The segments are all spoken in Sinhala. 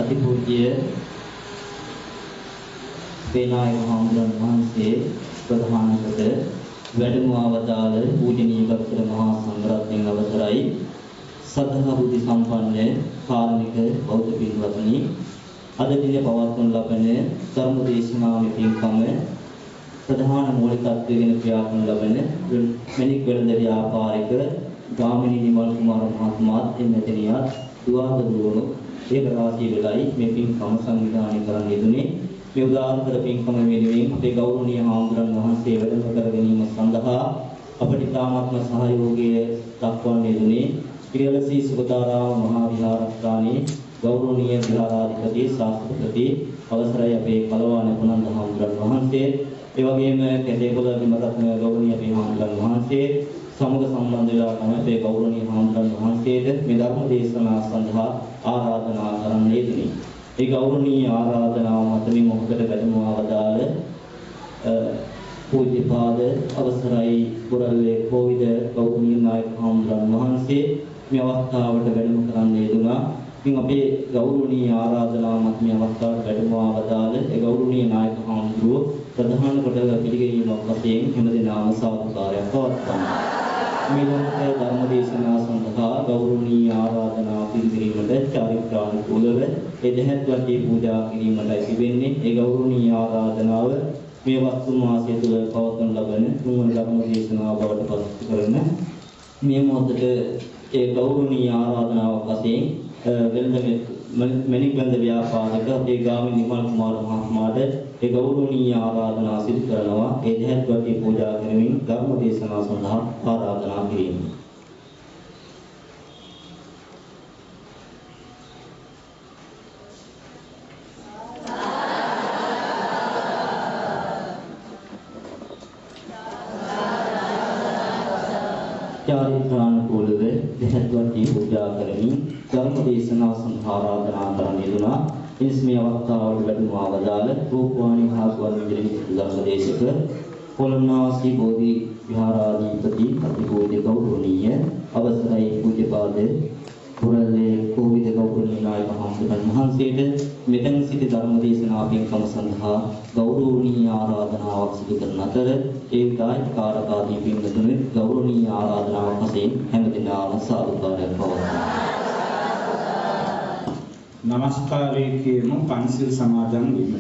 අතිපූජ්‍ය වේනායක හාමුදුරන් වහන්සේ ප්‍රධාන කොට වැඩමවා වදාළ පූජනීය ගරුතර මහා සංඝරත්නයන් අවසරයි සද්ධා බුද්ධ සම්පන්න කාර්මික බෞද්ධ පින්වත්නි අද දින පවත්වන ලබන ධර්ම දේශනාවේ පින්කම ප්‍රධාන මූලිකත්වයෙන් ක්‍රියාත්මක ලබන මෙනික් වෙළඳ ව්‍යාපාරික ගාමිණී නිමල් කුමාර මහත්මයාත් එමෙතනියත් දුවදරුවෝ ඒක රාශිය වෙලයි මේ පින්කම සංවිධානය කරන්න යෙදුනේ මේ උදාාරතර පින්කම වෙනුවෙන් අපේ ගෞරවනීය හාමුදුරන් වහන්සේ වැඩම කර ගැනීම සඳහා අපට ඉතාමත්ම සහයෝගය දක්වන්න යෙදුනේ ක්‍රියලසී සුගතාරාම මහා විහාරස්ථානයේ ගෞරවනීය විහාරාධිපති ශාස්ත්‍රපති අවසරයි අපේ කලවාන පුනන්ද හාමුදුරන් වහන්සේ ඒ වගේම කැදේපොළ විමරත්න ගෞරවනීය අපේ හාමුදුරන් වහන්සේ සමුග සම්බන්ධ වෙලා තමයි අපේ ගෞරවනීය හාමුදුරන් වහන්සේට මේ ධර්ම දේශනාව සඳහා ආරාධනා කරන්න යෙදුනේ. ඒ ගෞරවනීය ආරාධනාව මත මේ මොහොතට වැඩමවා වදාළ පූජ්‍යපාද අවසරයි පුරල්ලේ කෝවිද ගෞරවනීය නායක හාමුදුරන් වහන්සේ මේ අවස්ථාවට වැඩම කරන්න යෙදුනා. ඉතින් අපේ ගෞරවනීය ආරාධනාව මත මේ අවස්ථාවට වැඩමවා වදාළ ඒ ගෞරවනීය නායක හාමුදුරුවෝ ප්‍රධාන කොට පිළිගැනීමක් වශයෙන් හැමදෙනාම සාදුකාරයක් පවත්වනවා. මේ ලෝකයේ ධර්ම දේශනාව සඳහා ගෞරවනීය ආරාධනාව පිළිගැනීමට චාරිත්‍රානුකූලව එදෙහත් වටේ පූජා කිරීමටයි සිදෙන්නේ. ඒ ගෞරවනීය ආරාධනාව මේ වස්තු මාසය තුළ පවත්වන ලබන තුන්වන ධර්ම දේශනාව බවට පත් කරන මේ මොහොතේ ඒ ගෞරවනීය ආරාධනාව වශයෙන් මෙනික් වෙළඳ ව්‍යාපාරික අපේ ගාමිණී නිමල් කුමාර මහත්මයාට ඒ ගෞරවනීය ආරාධනා සිදු කරනවා. ඒ දෙහත් වටේ පූජා කරමින් ධර්ම දේශනාව සඳහා ආරාධනා කිරීම. චාරිත්‍රානුකූලව දෙහත් වටේ පූජා කරමින් ධර්ම දේශනාව සඳහා ආරාධනා කරන්න යෙදුනා. ඉස්මේ අවස්ථාවට වැඩමවා වදාළ රූපවාහිනී මහා ස්වාමීන් ධර්මදේශක පොළොන්නවාසී බෝධි විහාරාධිපති අතිපූජ්‍ය ගෞරවනීය අවසරයි පූජ්‍යපාද පුරල්ලේ කෝවිද ගෞරවනීය නායක හාමුදුරන් වහන්සේට මෙතන සිටි ධර්ම දේශනා පින්කම සඳහා ගෞරවනීය ආරාධනාවක් සිදු කරන අතර ඒ කාර්යකාරී පින්වතුනි ගෞරවනීය ආරාධනාවක් වශයෙන් හැමදෙනාම සාදුකාරයක් පවත්වනවා. නමස්කාරය කියමු පන්සිල් සමාදන් වීම.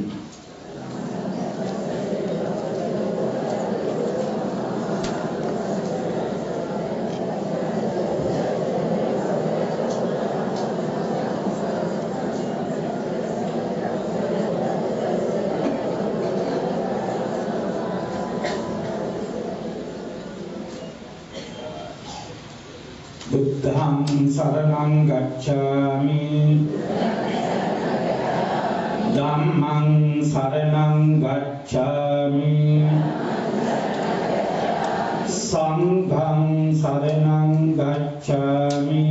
බුද්ධං සරණං ගච්ඡාමි ධම්මං සරණං ගච්ඡාමි සංඝං සරණං ගච්ඡාමි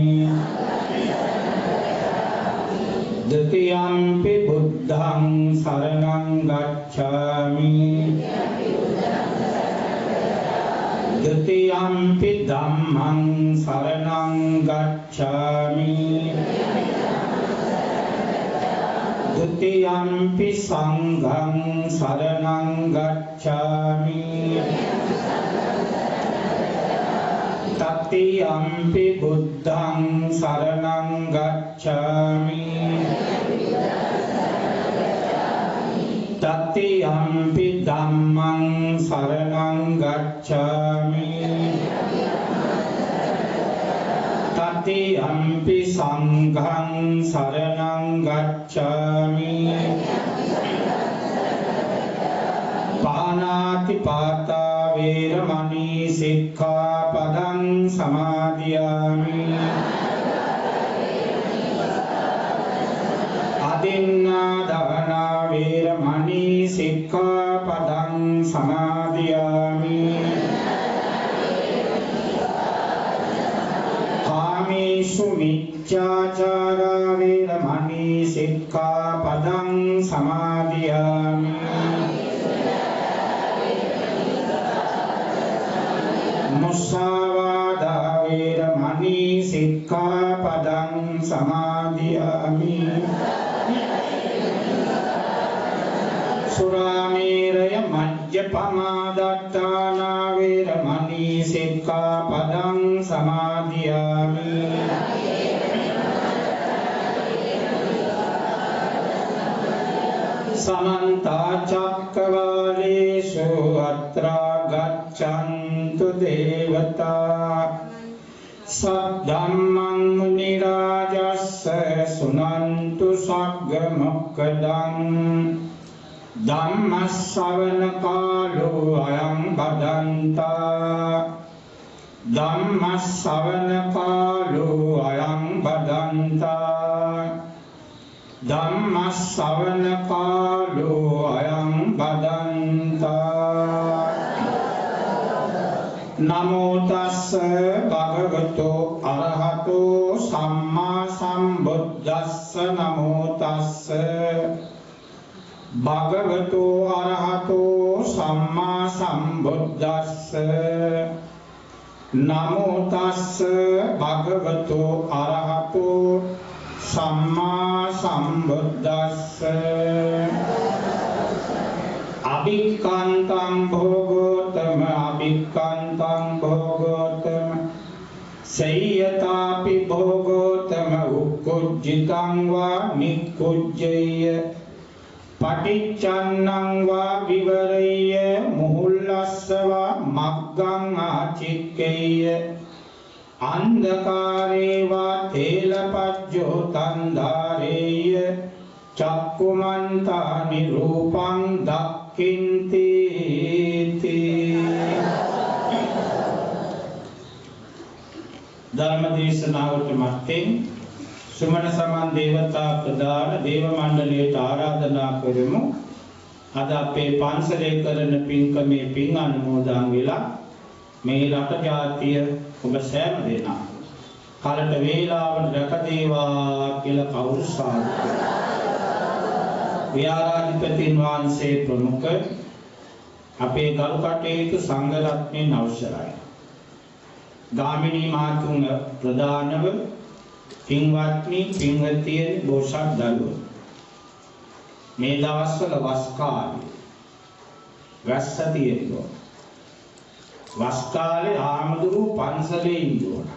ဒ ුතියම්පි බුද්ධං සරණං ගච්ඡාමි ဒ ුතියම්පි ධම්මං සරණං ගච්ඡාමි ဒ ුතියම්පි සංඝං සරණං ගච්ඡාමි တ තියම්පි බුද්ධං සරණං ගච්ඡාමි တ තියම්පි ධම්මං සරණං ගච්ඡාමි တ තියම්පි සංඝං සරණං ගච්ඡාමි ปานาติปาตาเวรมณีสิกขาปดังสมาธิยามิอดินนาดานาเวรมณีสิกขาปดังสมาธิยามิกามิสุมิจฉาจาราเวรมณีสิกขาปดังสมาธิยามิมุสาวาทาเวรมณีสิกขาปดังสมาธิยามิ සුරාමේරය මජ්ජපමාදට්ඨානා වේරමණී සික්ඛාපදං සමාදියාමි समन्ता चक्रवालेषु अत्र गच्छन्तु देवता सद्धम्मं मुनिराजस्य शृण्वन्तु सग्गमोक्खदं धम्मश्रवणकालो अयं भदन्ता धम्मश्रवणकालो अयं भदन्ता धम्मश्रवणकालो अयं भदन्ता नमो तस्स भगवतो अरहतो सम्मा सम्बुद्धस्स नमो तस्स भगवतो अरहतो सम्मा सम्बुद्धस्स नमो तस्स भगवतो अरहतो सम्मा सम्बुद्धस्स अभिक्कान्तं भोगोत्तम अभिक्कान्तं भोगोत्तम सय्यतापि भोगोत्तम उत्कुज्जितं वा निकुज्जय्य पटिच्चन्नं वा विवरय्य मुहुल्लस्स वा मग्गं आचिक्कय्य अंधकारे वा तेलपज्योतन्धारेय चक्कुमन्तानि रूपं दक्खिन्ति धर्मदेशनावट मत्तें सुमन समान देवता प्रदान देव मंडलයට ආරාධනා කරමු අද අපේ පන්සලේ කරන පින්කමේ පින් අනුමෝදන් වෙලා මේ රට ජාතිය ඔබ සෑම දෙනා කාලට වේලාවට රැකදේවා කියලා කවුරු සාදු විහාරාධිපතින් වහන්සේ ප්‍රමුඛ අපේ ගරු කටයුතු සංඝ රත්නයේ අවශ්‍යයි ගාමිණී මහතුන් ප්‍රදානව පින්වත්නි පින්වතියනි බෝසත් දරුවෝ මේ දවස්වල වස් කාලේ වැස්සතියෙනවා වස් කාලේ ආමඳුරු පන්සලේ ඉන්නවා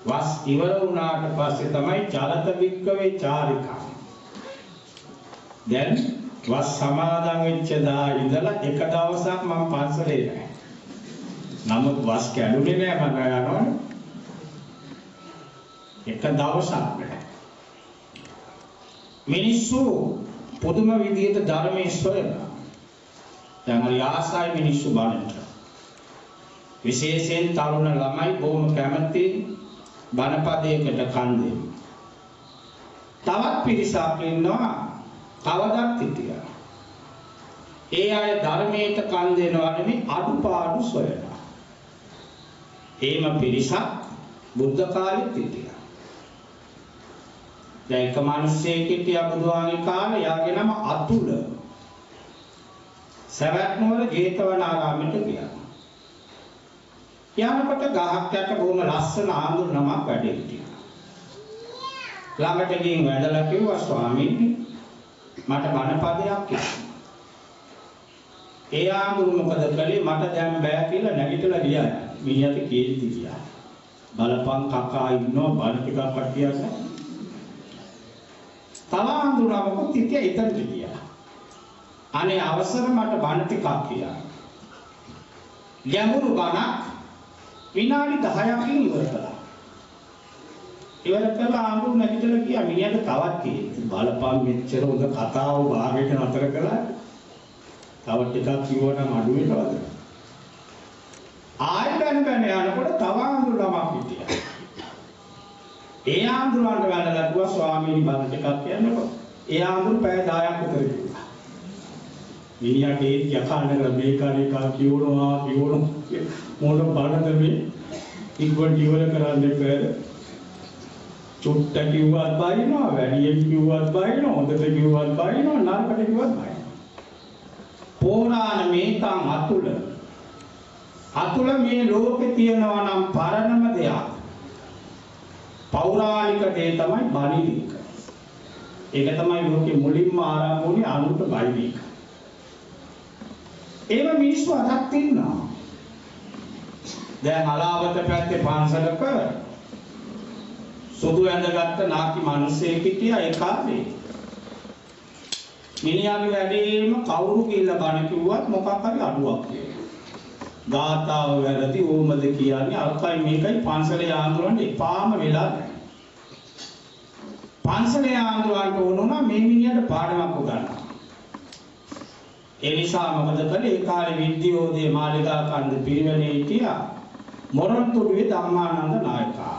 වස් ඉවර වුණාට පස්සේ තමයි චලත වික්කවේ චාරිකා දැන් වස් සමාදන් වෙච්ච දා ඉඳලා එක දවසක් මම පන්සලේ නැහැ නමුත් වස් කැඩුනේ නෑ මම යනවනේ එක දවසක් නෑ මිනිස්සු පුදුම විදියට ධර්මයේ සොයනවා දැන් හරි ආසයි මිනිස්සු බණට විශේෂයෙන් තරුණ ළමයි බොහොම කැමති බණපදයකට කන් දෙන්න තවත් පිරිසක් ඉන්නවා කවදත් හිටියා ඒ අය ධර්මයට කන් දෙනවා නෙමෙයි අඩුපාඩු සොයනවා ඒම පිරිසක් බුද්ධ කාලෙත් හිටියා දැන් එක මිනිස්සෙක් හිටියා බුදුහාමි කාලේ යාගේ නම අතුල සවැත් නුවර ජේතවනාරාමයට ගියා යනකොට ගහක් යට බොහොම ලස්සන ආඳුර නමක් වැඩ හිටියා ළඟට ගිහින් වැඩලා කිව්වා ස්වාමීනි මට බණපදයක් කියන්න ඒ ආඳුර මොකද කළේ මට දැන් බෑ කියලා නැගිටලා ගියා මිනිහට කීර්ති ගියා බලපං කකා ඉන්නෝ බණ ටිකක් පටියස තව ආඳුරමකුත් ඉතියා එතනට ගියා අනේ අවසර මට බණ ටිකක් කියන්න ගැඹුරු බණක් විනාඩි 10ක් ඉවර කළා ඉවර කළා ආඳුර නැගිටලා ගියා මිනිහට තවත් කීර්ති බලපං මෙච්චර හොඳ කතාව භාගයට නතර කළා තව ටිකක් කිව්වනම් අඩු වෙනවද ආයෙ බැන යනකොට තව ආඳුරමක් හිටියා ඒ ආඳුරන්ට වැඩලා කිව්වා ස්වාමීනි බණ ටිකක් කියන්නකො ඒ ආඳුර පැය 10ක් විතර කිව්වා මිනිහට ඒ යකන්නකල මේ කාර්යකා කියවනවා මොන බණද මේ ඉක්වල ඉවර කරන්න බෑ චුට්ට කිව්වත් බයිනවා වැඩියෙන් කිව්වත් බයිනවා හොඳට කිව්වත් බයිනවා නරකට කිව්වත් බයිනවා පෝරාණ මේකම් අතුල මේ ලෝකේ තියනවා නම් පරණම දෙයක් පෞරාණික දේ තමයි බණිලික ඒක තමයි ලෝකෙ මුලින්ම ආරම්භ වුණේ අනුන්ට බයි වීම. ඒව මිනිස්සු අදත් ඉන්නවා. දැන් අලාවත පැත්තේ පන්සලක සුදු ඇඳගත්ත නාකි මිනිස්සෙක් හිටියා ඒ කාලේ. මිනිහාගේ වැඩේම කවුරු කියලා බණ කිව්වත් මොකක් හරි අඩුවක් කියනවා. ගාථාව වැරදි ඕමද කියන්නේ අල්කයි මේකයි පන්සලේ ආඳුරන්න එපාම වෙලා නැහැ. පන්සලේ ආඳුරන්න ඕන මේ මිනිහට පාඩමක් උගන්වනවා. ඒ නිසා මොකද කළේ ඒ කාලේ විද්‍යෝදය මාලිගා කන්ද පිරිවෙනේ හිටියා මොරොන්තුඩුවේ ධම්මානන්ද නායකා.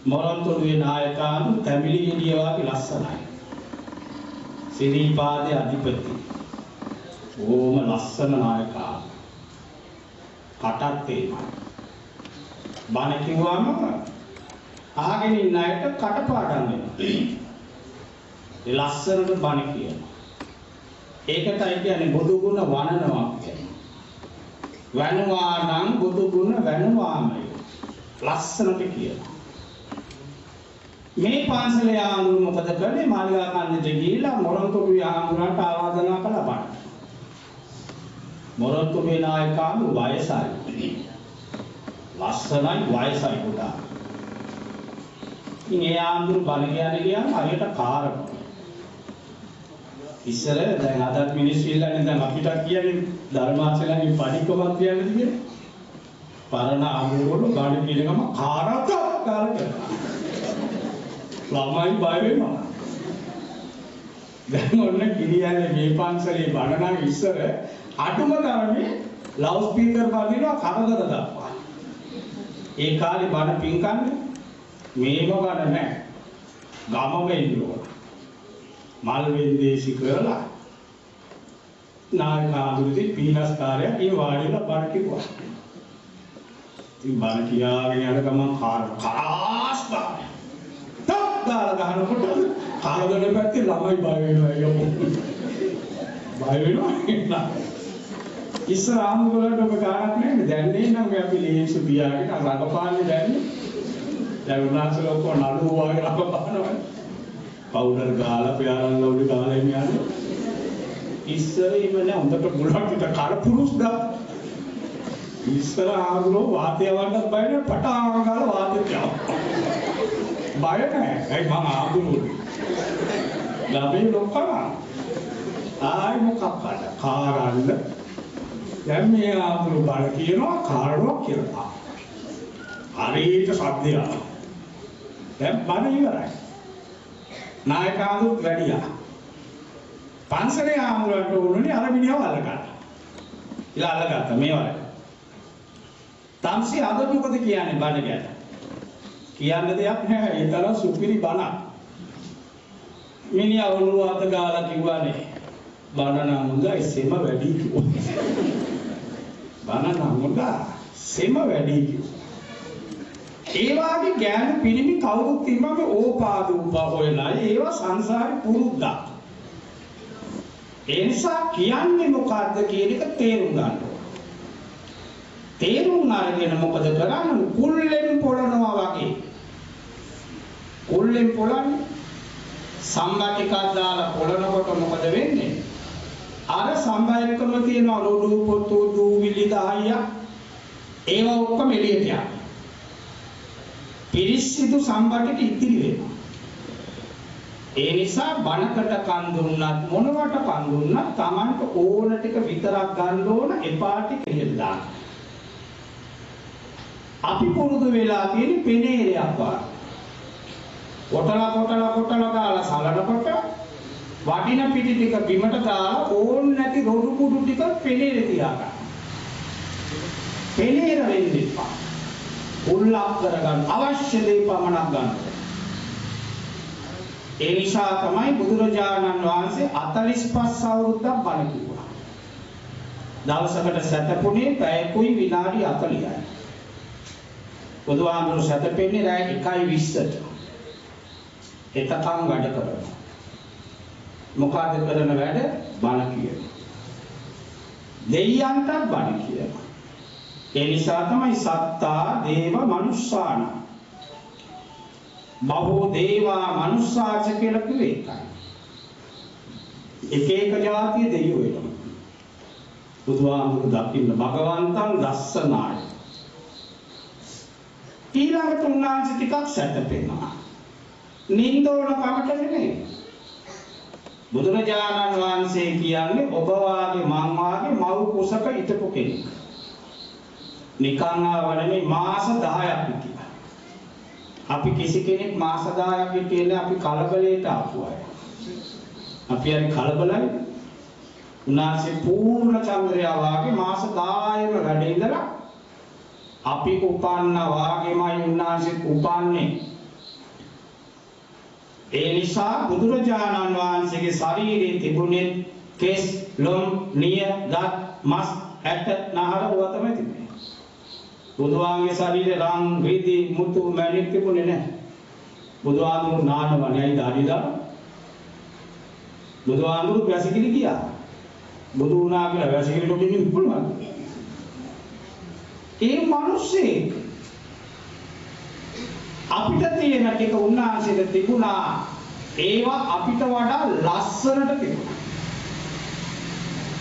මොරොන්තුඩුවේ නායකාන් තැඹිලි ගෙඩිය වගේ ලස්සනයි. සිරිපාදේ අධිපති. ඕම ලස්සන නායකා. කටත් තේමයි. බණ කිව්වම අහගෙන ඉන්න අයට කටපාඩම් වෙනවා. ඒ ලස්සනට බණ කියනවා. ඒකටයි කියන්නේ බුදු ගුණ වනනවා කියන්නේ. වනවා නම් බුදු ගුණ වනවාමයි. ලස්සනට කියනවා. මේ පන්සලේ ආඳුරු මොකද කළේ? මාළිගා කන්දට ගිහිල්ලා මොරොන්තුඩුවේ ආඳුරන්ට ආරාධනා කළා බණ. මොරොන්තුඩුවේ නායකාම වයසයි. ලස්සනයි වයසයි පුතා. ඉතින් ඒ ආඳුරු බණ කියන්නේ ගියාම හරියට කාරක. ඉස්සර දැන් අදත් මිනිස්සු ඉල්ලන්නේ දැන් අපිට කියන්නේ ධර්මාචලන්නේ පරිකමක් කියන්නේ කියන්නේ. පරණ ආඳුරු වල බණ කියන ගම කාරක කරනවා. ළමයි බය වෙනවා. දැන් ඔන්න කිරියන්නේ මේ පන්සලේ බණ නම් ඉස්සර අටුම ගානේ ලවුඩ් ස්පීකර් බඳිනවා කරදර දක්වා. ඒ කාලේ බණ පින්කන්නේ මේව බණ නැහැ. ගම වෙන්නවා. මල් වෙන්දේසි කරලා නායකාඳුරුදී පීනස්කාරය ඒ වාඩිලා බණ කිව්වා. ඉතින් බණ කියාගෙන යන ගමන් කරාස් බාන. දාලා ගහනකොට කාලවල පැත්තේ ළමයි බය වෙනවා යමු. බය වෙනවා. ඉස්සර ආමුවලට ඔබ ගානක් නෙමෙයි දැන්නේ නම් මේ අපි ලේසු පියාගෙන රඟපාන්නේ දැන්නේ. දැන් උන්වහන්සේ ලොකෝ නළුව වගේ රඟපානවා. පවුඩර් ගාලා පියාණන් ලවුඩි ගාලා එන්නේ. ඉස්සර ඉන්නේ හොඳට බුලක්කට කරපුරුස් දා. ඉස්සර ආමුලෝ වාතය වන්නත් බය නැහැ පටාම ගාලා වාතය යනවා. බය නැහැ. ඒ මම ආඳුරුනේ. ළමයි ලොකා. ආයි මොකක්ද? කාරන්න. දැන් මේ ආඳුරු බල කියනවා කාරණා කියලා. හරියට සද්දය. දැන් බණ ඉවරයි. නායකාඳුත් වැඩියා. පන්සලේ ආඳුරට උරුනේ අර මිනිහව අල්ලගන්න. ඉලා අල්ලගත්තා මේ වල. තමසි අද මොකද කියන්නේ බණ ගැන? කියන්න දෙයක් නැහැ. ඒ තරම් සුපිරි බණක්. මිනිහා ඔළුව අත ගාලා කිව්වානේ. බණ නම් හොඳයි සෙම වැඩි කිව්වා. බණ නම් හොඳයි සෙම වැඩි කිව්වා. ඒ වාගේ ගෑනු පිරිමි කවුරුත් ඉන්නම ඕපාදූපා හොයලා ඒවා සංසාරේ පුරුද්දක්. ඒ නිසා කියන්නේ මොකද්ද කියන එක තේරුම් ගන්න ඕන. තේරුම් අරගෙන මොකද කරන්නේ? කුල්ලෙන් පොළනවා වගේ. කුල්ලෙන් පොළන්නේ සම්බා ටිකක් දාලා පොළනකොට මොකද වෙන්නේ? අර සම්බා එක්කම තියෙන රොඩු පොතු දූවිලි 10ක් ඒවා ඔක්කොම එළියට යනවා. පිරිසිදු සම්බාටට ඉතිරි වෙනවා. ඒ නිසා බණකට කන් දුන්නත් මොනවට කන් දුන්නත් Tamanට ඕන ටික විතරක් ගන්න ඕන එපා ටික ඉහෙල දාන්න. අපි පුරුදු වෙලා තියෙන පෙනේරයක් වගේ. කොටලා ගාලා සලනකොට වටින පිටි ටික බිමට දාලා ඕන් නැති රොඩු කුඩු ටික පෙනේරේ තියාගන්න. පෙනේර වෙන්න එපා. උල්ලක් කරගන්න අවශ්‍ය දේ පමණක් ගන්න. ඒ නිසා තමයි බුදුරජාණන් වහන්සේ 45 අවුරුද්දක් බණ කිව්වා. දවසකට සැතපුණේ පැයකුයි විනාඩි 40යි. බුදුහාමුදුරු සැතපෙන්නේ රාය 1:20ට. එතකම් වැඩ කරනවා. මොකද කරන වැඩ? බණ කියනවා. දෙයියන්ට බණ කියනවා. ඒ නිසා තමයි සත්තා දේව මනුස්සාන. බහෝ දේවා මනුස්සාච කියලා කිව්වේ ඒකයි. එක එක જાතිය දෙවියෝ වෙනවා. බුදුහාමුදුරු දකින්න භගවන්තං දස්සනාය. ඊළඟට උන්වහන්සේ ටිකක් සැතපෙනවා. නින්දෝන කමට නෙමෙයි. බුදුරජාණන් වහන්සේ කියන්නේ ඔබ වාගේ මං වාගේ මව් කුසක හිටපු කෙනෙක්. නිකන් ආවනේ මාස 10ක් හිටියා. අපි කිසි කෙනෙක් මාස 10ක් හිටියේ අපි කලබලයට ආපු අය. අපි හරි කලබලයි. උන්වහන්සේ පූර්ණ චන්ද්‍රයා වාගේ මාස 10ම වැඩ ඉඳලා අපි උපන්නා වාගේමයි උන්වහන්සේ උපන්නේ. ඒ නිසා බුදුරජාණන් වහන්සේගේ ශරීරයේ තිබුණේ කෙස්, ලොම්, නිය, දත්, මස්, ඇට, නහර වුණා තමයි තිබුණේ. බුදුහාමගේ ශරීරේ රන්, රිදි, මුතු, මැණික් තිබුණේ නැහැ. බුදුහාමුදුරු නානවණයි දාඩිදා. බුදුහාමුදුරු වැසිකිලි ගියා. බුදු වුණා කියලා වැසිකිලි දෙන්නේ පුළුවන්. ඒ මිනිස්සේ අපිට තියෙන ටික උන්වහන්සේට තිබුණා. ඒවා අපිට වඩා ලස්සනට තිබුණා.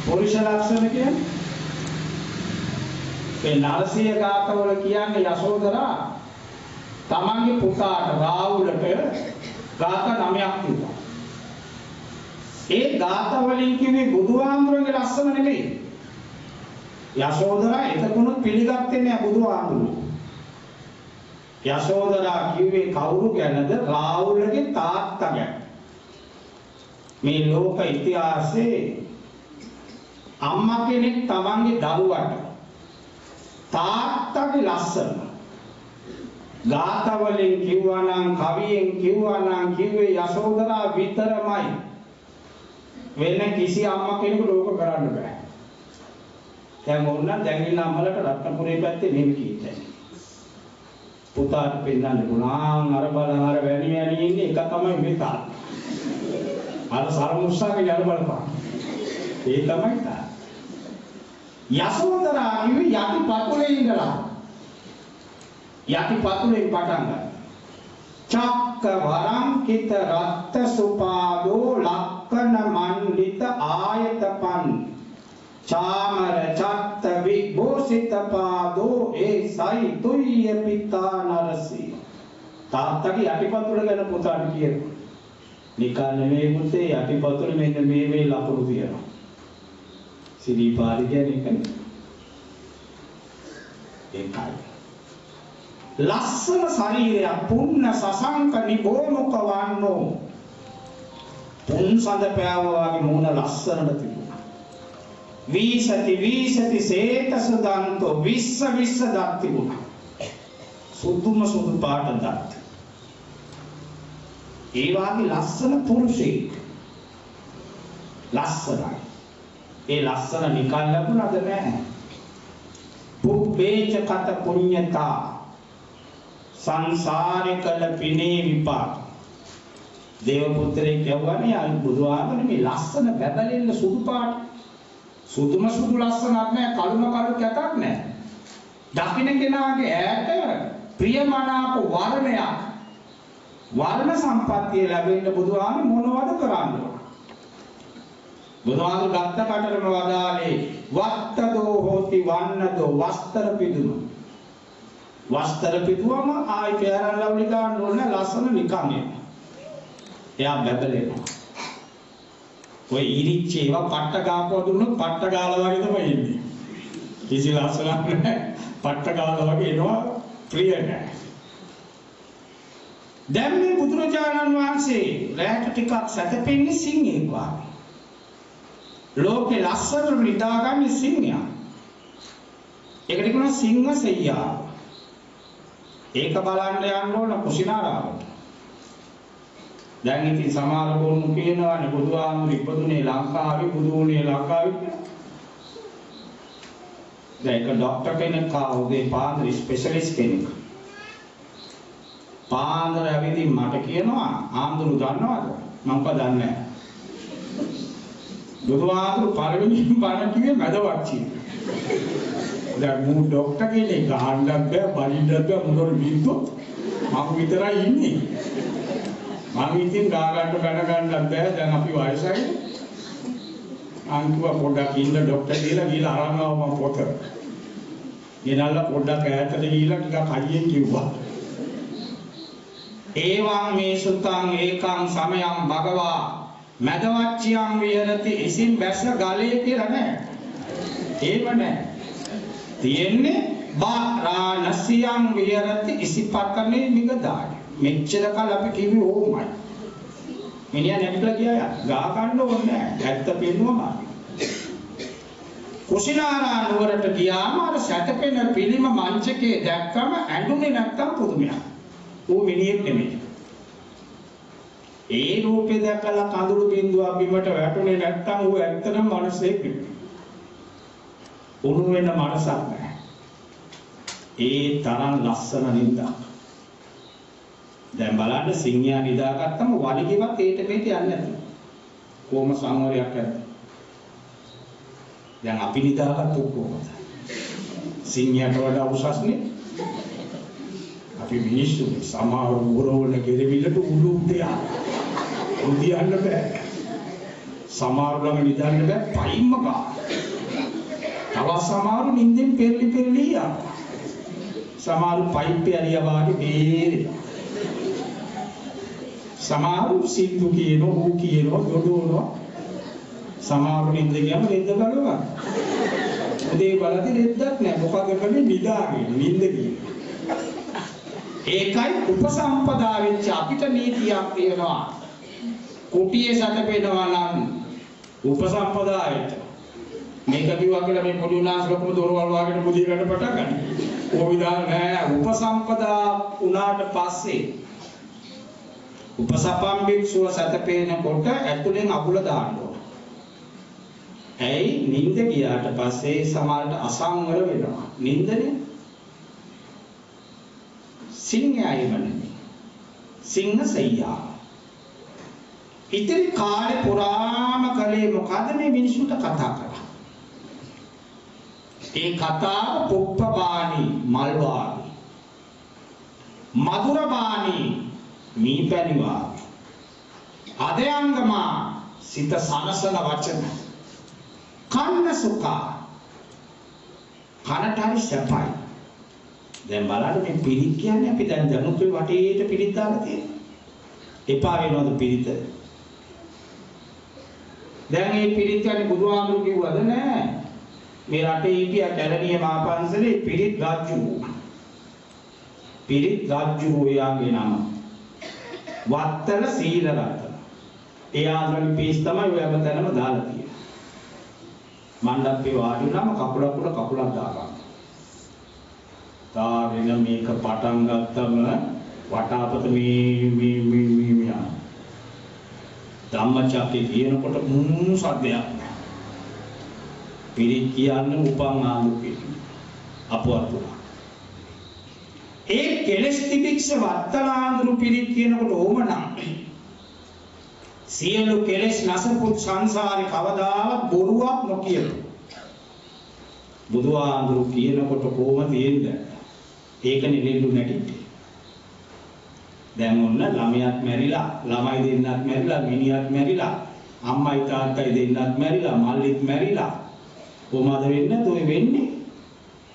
පුරුෂ ලක්ෂණ කියන්නේ ඒ නරසිය ගාතවල කියන්නේ යශෝදරා තමන්ගේ පුතාට රාහුලට ගාත 9ක් තිබුණා. ඒ ගාත වලින් කිව්වේ බුදුහාමුදුරන්ගේ ලස්සන නෙමෙයි. යශෝදරා එතකොනුත් පිළිගත්තේ නෑ බුදුහාමුදුරුවෝ. යශෝදරා කිව්වේ කවුරු ගැනද? රාහුලගේ තාත්තා ගැන. මේ ලෝක ඉතිහාසයේ අම්මා කෙනෙක් තමන්ගේ දරුවට තාත්තගේ ලස්සන ගාථා වලින් කිව්වා නම් කවියෙන් කිව්වා නම් කිව්වේ යශෝදරා විතරමයි. වෙන කිසි අම්මා කෙනෙකුට ඕක කරන්න බෑ. දැන් ඕනනම් දැන් ඉන්න අම්මලට රත්නපුරේ පැත්තේ මෙහෙම කීයද? පුතාට පෙන්නන්න පුළුවන් අර බලන අර වැණි ඉන්නේ එක තමයි මේ තාත්තා. අර සරමුස්සාගේ යන බලපන්. ඒ තමයි තාත්තා. යශෝදරා කිව්වේ යටිපතුලේ ඉඳලා යටිපතුලේ පටන් ගන්න. චක්ක වරංකිත රත්ත සුපාදෝ ලක්කන මණ්ඩිත ආයතපන් චාමර චත්ත විභූෂිත පාදෝ ඒ සයි තුය්‍ය පිතා නරසී. තාත්තගේ යටිපතුල ගැන පුතාට කියනවා. නිකන් නෙමෙයි පුතේ යටිපතුල මෙන්න මේ ලකුණු තියෙනවා. සිරිපාරි කියන්නේ ඒකයි. ලස්සන ශරීරය පුන්න සසංක නිබෝමුඛ වන්නෝ. පුන් සඳ පෑවවාගේ මූණ ලස්සනට තිබුණා. වීසති සේත සුදන්තෝ විස්ස දත් තිබුණා. සුදුම සුදු පාට දත්. ඒ වාගේ ලස්සන පුරුෂයෙක්. ලස්සනයි. ඒ ලස්සන නිකන් ලැබුණාද නැහැ. පුබ්බේච කත පුඤ්ඤතා සංසාරේ කළ පිනේ විපාක. දේව පුත්‍රයෙක් කියවන්නේ අයි බුදුආගමනේ මේ ලස්සන බබලෙන්න සුදු පාට. සුදුම සුදු ලස්සනක් නැහැ, කළුම කළු කැටක් නැහැ. දකින්න කෙනාගේ ඈත ප්‍රියමනාප වර්ණයක්. වර්ණ සම්පත්තිය ලැබෙන්න බුදුආගම මොනවද කරන්නේ? බුදුහාමුදුරු ගත්ත කටරම වදාලේ වත්තදෝ හෝති වන්නදෝ වස්තර පිදුම. වස්තර පිදුවම ආයි පෙරන් ලව්ලි ගන්න ඕනේ ලස්සන නිකන් එනවා. එයා බබලෙනවා. ඔය ඉරිච්ච ඒවා පට්ට ගාපුවා දුන්නොත් පට්ට ගාලා වගේ තමයි ඉන්නේ. කිසි ලස්සනක් නැහැ. පට්ට ගාලා වගේ එනවා ප්‍රිය නැහැ. දැන් මේ බුදුරජාණන් වහන්සේ රැට ටිකක් සැතපෙන්නේ සිංහෙක් වගේ. ලෝකේ ලස්සන නිදාගන්නේ සිංහයා. ඒකට කියනවා සිංහ සෙයියා. ඒක බලන්න යන්න ඕන කුසිනාරාවට. දැන් ඉතින් සමහර බොන්නු කියනවානේ බුදුහාමුදුරු ඉපදුනේ ලංකාවේ බුදු වුණේ ලංකාවේ. දැන් ඒක ડોක්ටර් කෙනෙක් ආවගේ පාන්දර ස්පෙෂලිස්ට් කෙනෙක්. පාන්දර ඇවිදින් මට කියනවා ආම්දුරු දන්නවද? මම දන්නේ නැහැ. බුදුහාමුදුරු පළවෙනි බණ කිව්වේ මැදවච්චිය. දැන් මු ડોක්ටර් කෙනෙක් ගහන්නත් බෑ බලින්නත් බෑ මොනවද විද්දොත් මම විතරයි ඉන්නේ. මම ඉතින් ගාගන්න ගණන් ගන්නත් බෑ. දැන් අපි වයසයි. අන්තිම පොඩ්ඩක් ඉන්න ડોක්ටර් ගිහලා අරන් ආව මම පොත. ගෙනල්ලා පොඩ්ඩක් ඈතට ගිහලා ටිකක් හයියෙන් කිව්වා. ඒවං මේ සුතං ඒකං සමයං භගවා මදවච්චියං විහෙරති ඉසින් බැස ගලේ කියලා නෑ. ඒව නෑ. තියෙන්නේ බාරාණසියං විහෙරති ඉසිපතනේ මිගදාය. මෙච්චර කල් අපි කිව්වේ ඕමයි. මිනිහා නැගිටලා ගියා ගා ගන්න ඕනේ නෑ. ඇත්ත පෙන්නුවම. කුසිනාරා නුවරට ගියාම අර සැතපෙන පිළිම මංචකේ දැක්කම ඇඬුනේ නැත්තම් පුදුමයක්. ඌ මිනිහෙක් නෙමෙයි. ඒ රූපේ දැකලා කඳුළු බින්දුවක් බිමට වැටුනේ නැත්තම් ඌ ඇත්තටම මිනිසෙක් නෙමෙයි. උණු වෙන මනසක් නැහැ. ඒ තරම් ලස්සන නින්දා. දැන් බලන්න සිංහයා නිදාගත්තම වලිගෙවත් ඒට මේට යන්නේ නැතුව. කොහොම සංවරයක් ඇද්ද? දැන් අපි නිදාගත්ත කොහොමද? සිංහයාට වඩා උසස්නේ. අපි මිනිස්සු සමහර උරවල ගෙරවිලට උඩු උඩියා. උඩියන්න බෑ. සමහර ළඟ නිදාන්න බෑ පයින්ම ගා. තව සමහර නිින්දෙන් පෙරලි පෙරලි යා. සමහර පයිප්පේ ඇරියා වාගේ බේරෙනවා. සමහර සින්දු කියනවා ඌ කියනවා දොඩෝනවා. සමහර නිින්ද ගියම රෙද්ද බලනවා. උදේ බලද්දි රෙද්දක් නෑ. මොකද කරන්නේ නිදාගෙන නිින්ද කියන්නේ. ඒකයි උපසම්පදා වෙච්ච අපිට නීතියක් තියෙනවා. කුටියේ සැතපෙනවා නම් උපසම්පදා වෙච්ච. මේක කිව්වා කියලා මේ පොඩි උනාස් ලොකුම දොරවල් වාගෙන මුදිය ගන්න පටන් ගන්න. ඕ විදාන නෑ. උපසම්පදා උනාට පස්සේ උපසපම් භික්ෂුව සැතපෙනකොට ඇතුලෙන් අගුල දාන්න ඕන. ඇයි නිින්ද ගියාට පස්සේ සමහරට අසංවර වෙනවා. නිින්දනේ සිංහයයි වන්නේ. සිංහ සෙයියා. ඉතින් කාලේ පුරාම කලේ මොකද මේ මිනිසුන්ට කතා කරා. ඒ කතාව පුප්පබාණි මල්වාණි. මధుරබාණි මීපැණිවා. අධයංගමා සිත සනසන වචන. කන්න සුඛා. කනට හරි සැපයි. දැන් බලන්න මේ පිරිත් කියන්නේ අපි දැන් දැනුත් ඔය වටේට පිරිත් දාලා තියෙනවා. එපා වෙනවද පිරිත? දැන් මේ පිරිත් කියන්නේ බුදුහාමුදුරු කිව්වද නෑ. මේ රටේ හිටිය කැලණිය මහපන්සලේ පිරිත් රාජ්ජු. පිරිත් රාජ්ජු යාගේ නම. වත්තල සීල රත්න. ඒ ආන්දරේ පිස් තමයි ඔය හැමතැනම දාලා තියෙන්නේ. මණ්ඩපේ වාඩි වුණාම කකුලක් උඩ කකුලක් දාගන්න. තාගෙන මේක පටන් ගත්තම වටාපත මේ ධම්මචක්කේ කියනකොට සද්දයක් පිරිත් කියන්නේ උපන් ආලෝකේ අපවත්තු ඒ කෙලස් තිබිච්ච වත්තලාඳුරු පිරිත් කියනකොට ඕමනම් සියලු කෙලස් නැසපුත් සංසාරේ කවදාවත් බොරුවක් නොකියතු බුදුහාඳුරු කියනකොට කොහොම තියෙන්නේ ඒකනේ නෙල්ලු නැටිටි. දැන් ඔන්න ළමයාත් මැරිලා, ළමයි දෙන්නත් මැරිලා, මිනිහත් මැරිලා, අම්මයි තාත්තයි දෙන්නත් මැරිලා, මල්ලිත් මැරිලා. කොහමද වෙන්නේ? ඔය වෙන්නේ.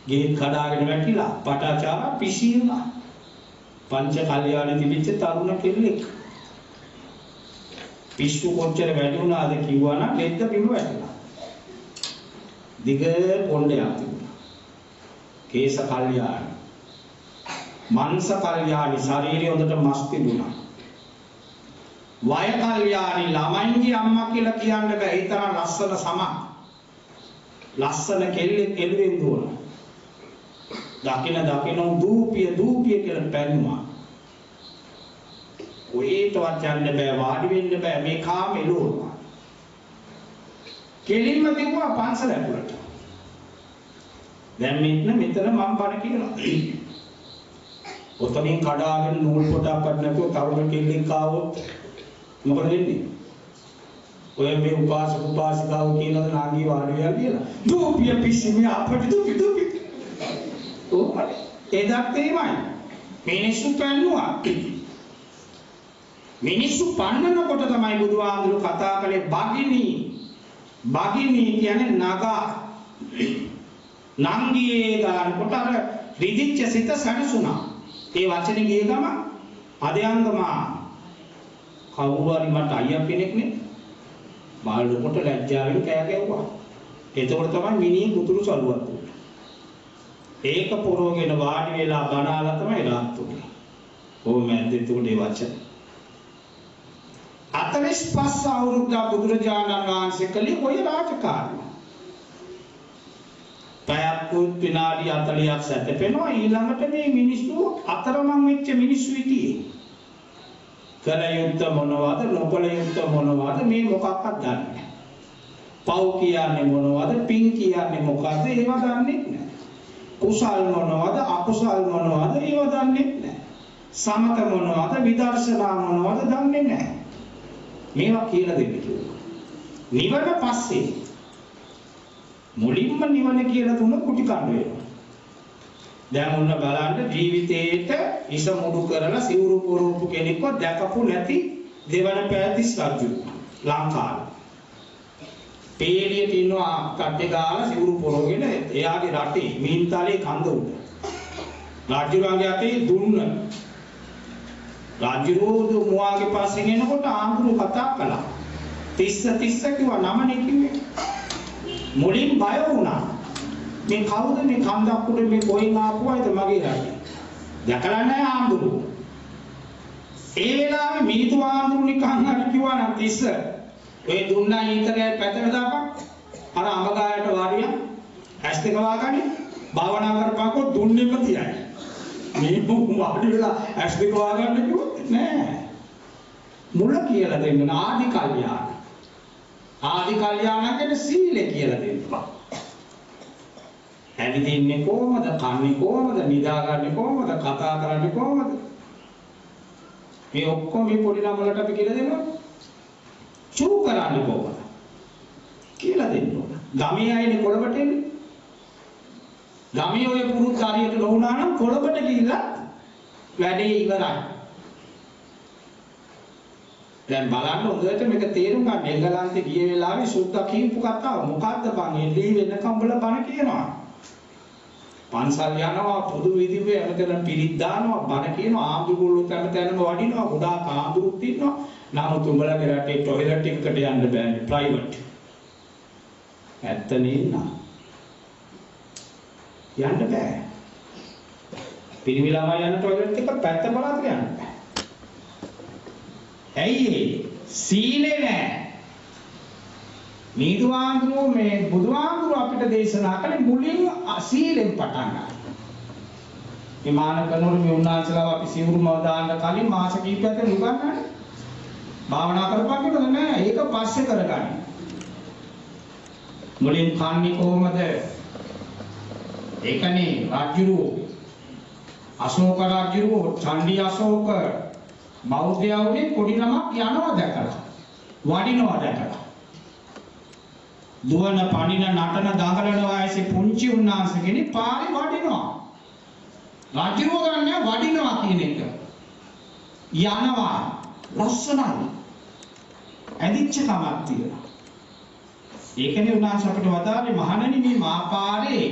ගේත් කඩාගෙන වැටිලා, පටාචාරා පිසිනා. පංච කල්යාණ තිබිච්ච තරුණ කෙල්ලෙක්. පිස්සු කොච්චර වැඩි වුණාද කිව්වනම් ලෙද්ද බිම වැටිලා. දිග කොණ්ඩයක් තිබුණා. කේස කල්යාණ මන්ස කල්යාණි ශරීරය හොඳට මස් තිබුණා. වය කල්යාණි ළමයින්ගේ අම්මා කියලා කියන්න බෑ. ඒ තරම් ලස්සන සමක්. ලස්සන කෙල්ලෙක් එළුවෙන් දුවන. දකින දූපිය කියලා පැන්නුවා. ඔයේටවත් යන්න බෑ වාඩි වෙන්න බෑ මේ කාම එළුවනවා. කෙලින්ම දිවුවා පන්සල ඇතුළට. දැන් මෙතන මම බණ කියනවා. ඔතනින් කඩාගෙන නූල් පොටක් නැතුව තරුණ කෙල්ලෙක් ආවොත් මොකද වෙන්නේ? ඔය මේ උපාසක උපාසිකාව කියනද නාගී වාඩි වෙලා කියලා. දූපිය පිස්සි මේ අපිට දූපි. එදත් එයිමයි. මිනිස්සු පන්නුවා. මිනිස්සු පන්නනකොට තමයි බුදුහාමුදුරු කතා කළේ බගිනී. බගිනී කියන්නේ නගා. නංගියේ දානකොට අර රිදිච්ච සිත සනසුණා. ඒ වචනේ ගිය ගම අධයංගමා කවුරු හරි මට අයියා කෙනෙක් නේ. බාලකොට ලැජ්ජාවෙන් කෑ ගැව්වා. එතකොට තමයි මිනිහ කුතුරු සලුවක් දුන්නේ. ඒක පොරෝගෙන වාඩි වෙලා බණාලා තමයි රාත් උනේ. කොහොමද එතකොට ඒ වචන? 45 අවුරුද්දක් බුදුරජාණන් වහන්සේ කලේ ඔය රාජකාරිය. පැයක්කුත් විනාඩි 40ක් සැතපෙනවා ඊළඟට මේ මිනිස්සු අතරමං වෙච්ච මිනිස්සු හිටියේ. කල යුත්ත මොනවද නොකල යුත්ත මොනවද මේ මොකක්වත් දන්නේ නැහැ. පව් කියන්නේ මොනවද පින් කියන්නේ මොකද්ද ඒව දන්නේ නැහැ. කුසල් මොනවද අකුසල් මොනවද ඒව දන්නේ නැහැ. සමත මොනවද විදර්ශනා මොනවද දන්නේ නැහැ. මේවා කියලා දෙන්න කිව්වා. නිවන පස්සේ මුලින්ම නිවන කියලා දුන්න කුටි කණ්ඩ වෙනවා. දැන් ඔන්න බලන්න ජීවිතේට ඉස මුඩු කරලා සිවුරු පොරොප්පු කෙනෙක්ව දැකපු නැති දෙවන පෑතිස් රජු ලංකාවේ. පේලියට ඉන්නවා කට්ටේ ගාලා සිවුරු පොරවගෙන එයාගේ රටේ මිහින්තලේ කන්ද උඩ. රාජ්‍යරුවන්ගේ අතේ දුන්න. රාජ්‍යරුවෝ මුවාගේ පස්සෙන් එනකොට ආම්දුරු කතා කළා. තිස්ස කිව්වා නමනේ කිව්වේ. මුලින් බය වුණා. මේ කවුද මේ කන්දක් උඩ මේ කොහෙන් ආපුවයිද මගේ රටේ? දැකලා නැහැ ආම්දුරු. ඒ වෙලාවේ මිනිතු ආම්දුරු නිකන් හරි කිව්වා නම් තිස්ස ඔය දුන්නා ඊතරේ පැතක දාපන්. අර අමගායට වාඩියක් ඇස් දෙක වහගනි භාවනා කරපන්කො දුන්නේම තියයි. මේ වාඩි වෙලා ඇස් දෙක වහගන්න කිව්වොත් නෑ. මුල කියලා දෙන්න ආදි කල්යාණ. ආදි කල්යාණ කියන්නේ සීලය කියලා දෙන්න. ඇවිදින්නේ කොහමද? කන්නේ කොහමද? නිදාගන්නේ කොහමද? කතා කරන්නේ කොහමද? මේ ඔක්කොම මේ පොඩි ළමලට අපි කියලා දෙනවා. චූ කරන්නේ කොහොමද කියලා දෙන්න ඕන. ගමේ අයනේ කොළඹට එන්නේ. ගමේ ඔය පුරුත් කාර්යයට ලෝණා නම් කොළඹට ගිහිල්ලා වැඩේ ඉවරයි. දැන් බලන්න හොඳට මේක තේරුම් ගන්න. එංගලන්තේ ගිය වෙලාවේ සුද්දා කියපු කතාව මොකද්ද බං? එළී වෙනකම් බල බණ කියනවා. පන්සල් යනවා පොදු විදිහේ හැමතැනම පිරිත් දානවා බණ කියනවා ආම්දුගුල්ලෝ හැමතැනම වඩිනවා ගොඩාක් ආම්දුරුත් ඉන්නවා. නමුත් උඹලගේ රටේ টয়ලට් එකකට යන්න බෑනේ ප්‍රයිවට්. ඇත්ත නේද? යන්න බෑ. පිරිමි ළමයි යන টয়ලට් එක පැත්ත බලන්න යන්න බෑ. ඇයි සීලේ නෑ. නීදුආන්දුරෝ මේ බුදුආන්දුරෝ අපිට දේශනා කළේ මුලින් සීලෙන් පටන් ගන්න. මේ මාන කරනකොට මේ උන්වහන්සේලා අපි සිවුරුම දාන්න කලින් මාස කිහිපයක් නුගන්නනේ. භාවනා කරපන් කියනද නෑ ඒක පස්සේ කරගන්න. මුලින් කන්නේ කොහමද? ඒකනේ රාජ්‍යරුවෝ අශෝක රාජ්‍යරුවෝ චණ්ඩි අශෝක බෞද්ධයෝනේ පොඩි ළමක් යනවා දැකලා වඩිනවා දැකලා දුවන පණින නටන දඟලන වයසේ පුංචි උන්නාන්සේ කෙනෙක් පාරේ වඩිනවා. රාජ්‍යරුවෝ ගන්නේ වඩිනවා කියන එක. යනවා ලස්සනයි. ඇදිච්ච කමක් තියෙනවා. ඒකනේ උන්වහන්සේ අපිට වදාළේ මහණෙනි මේ මාපාරේ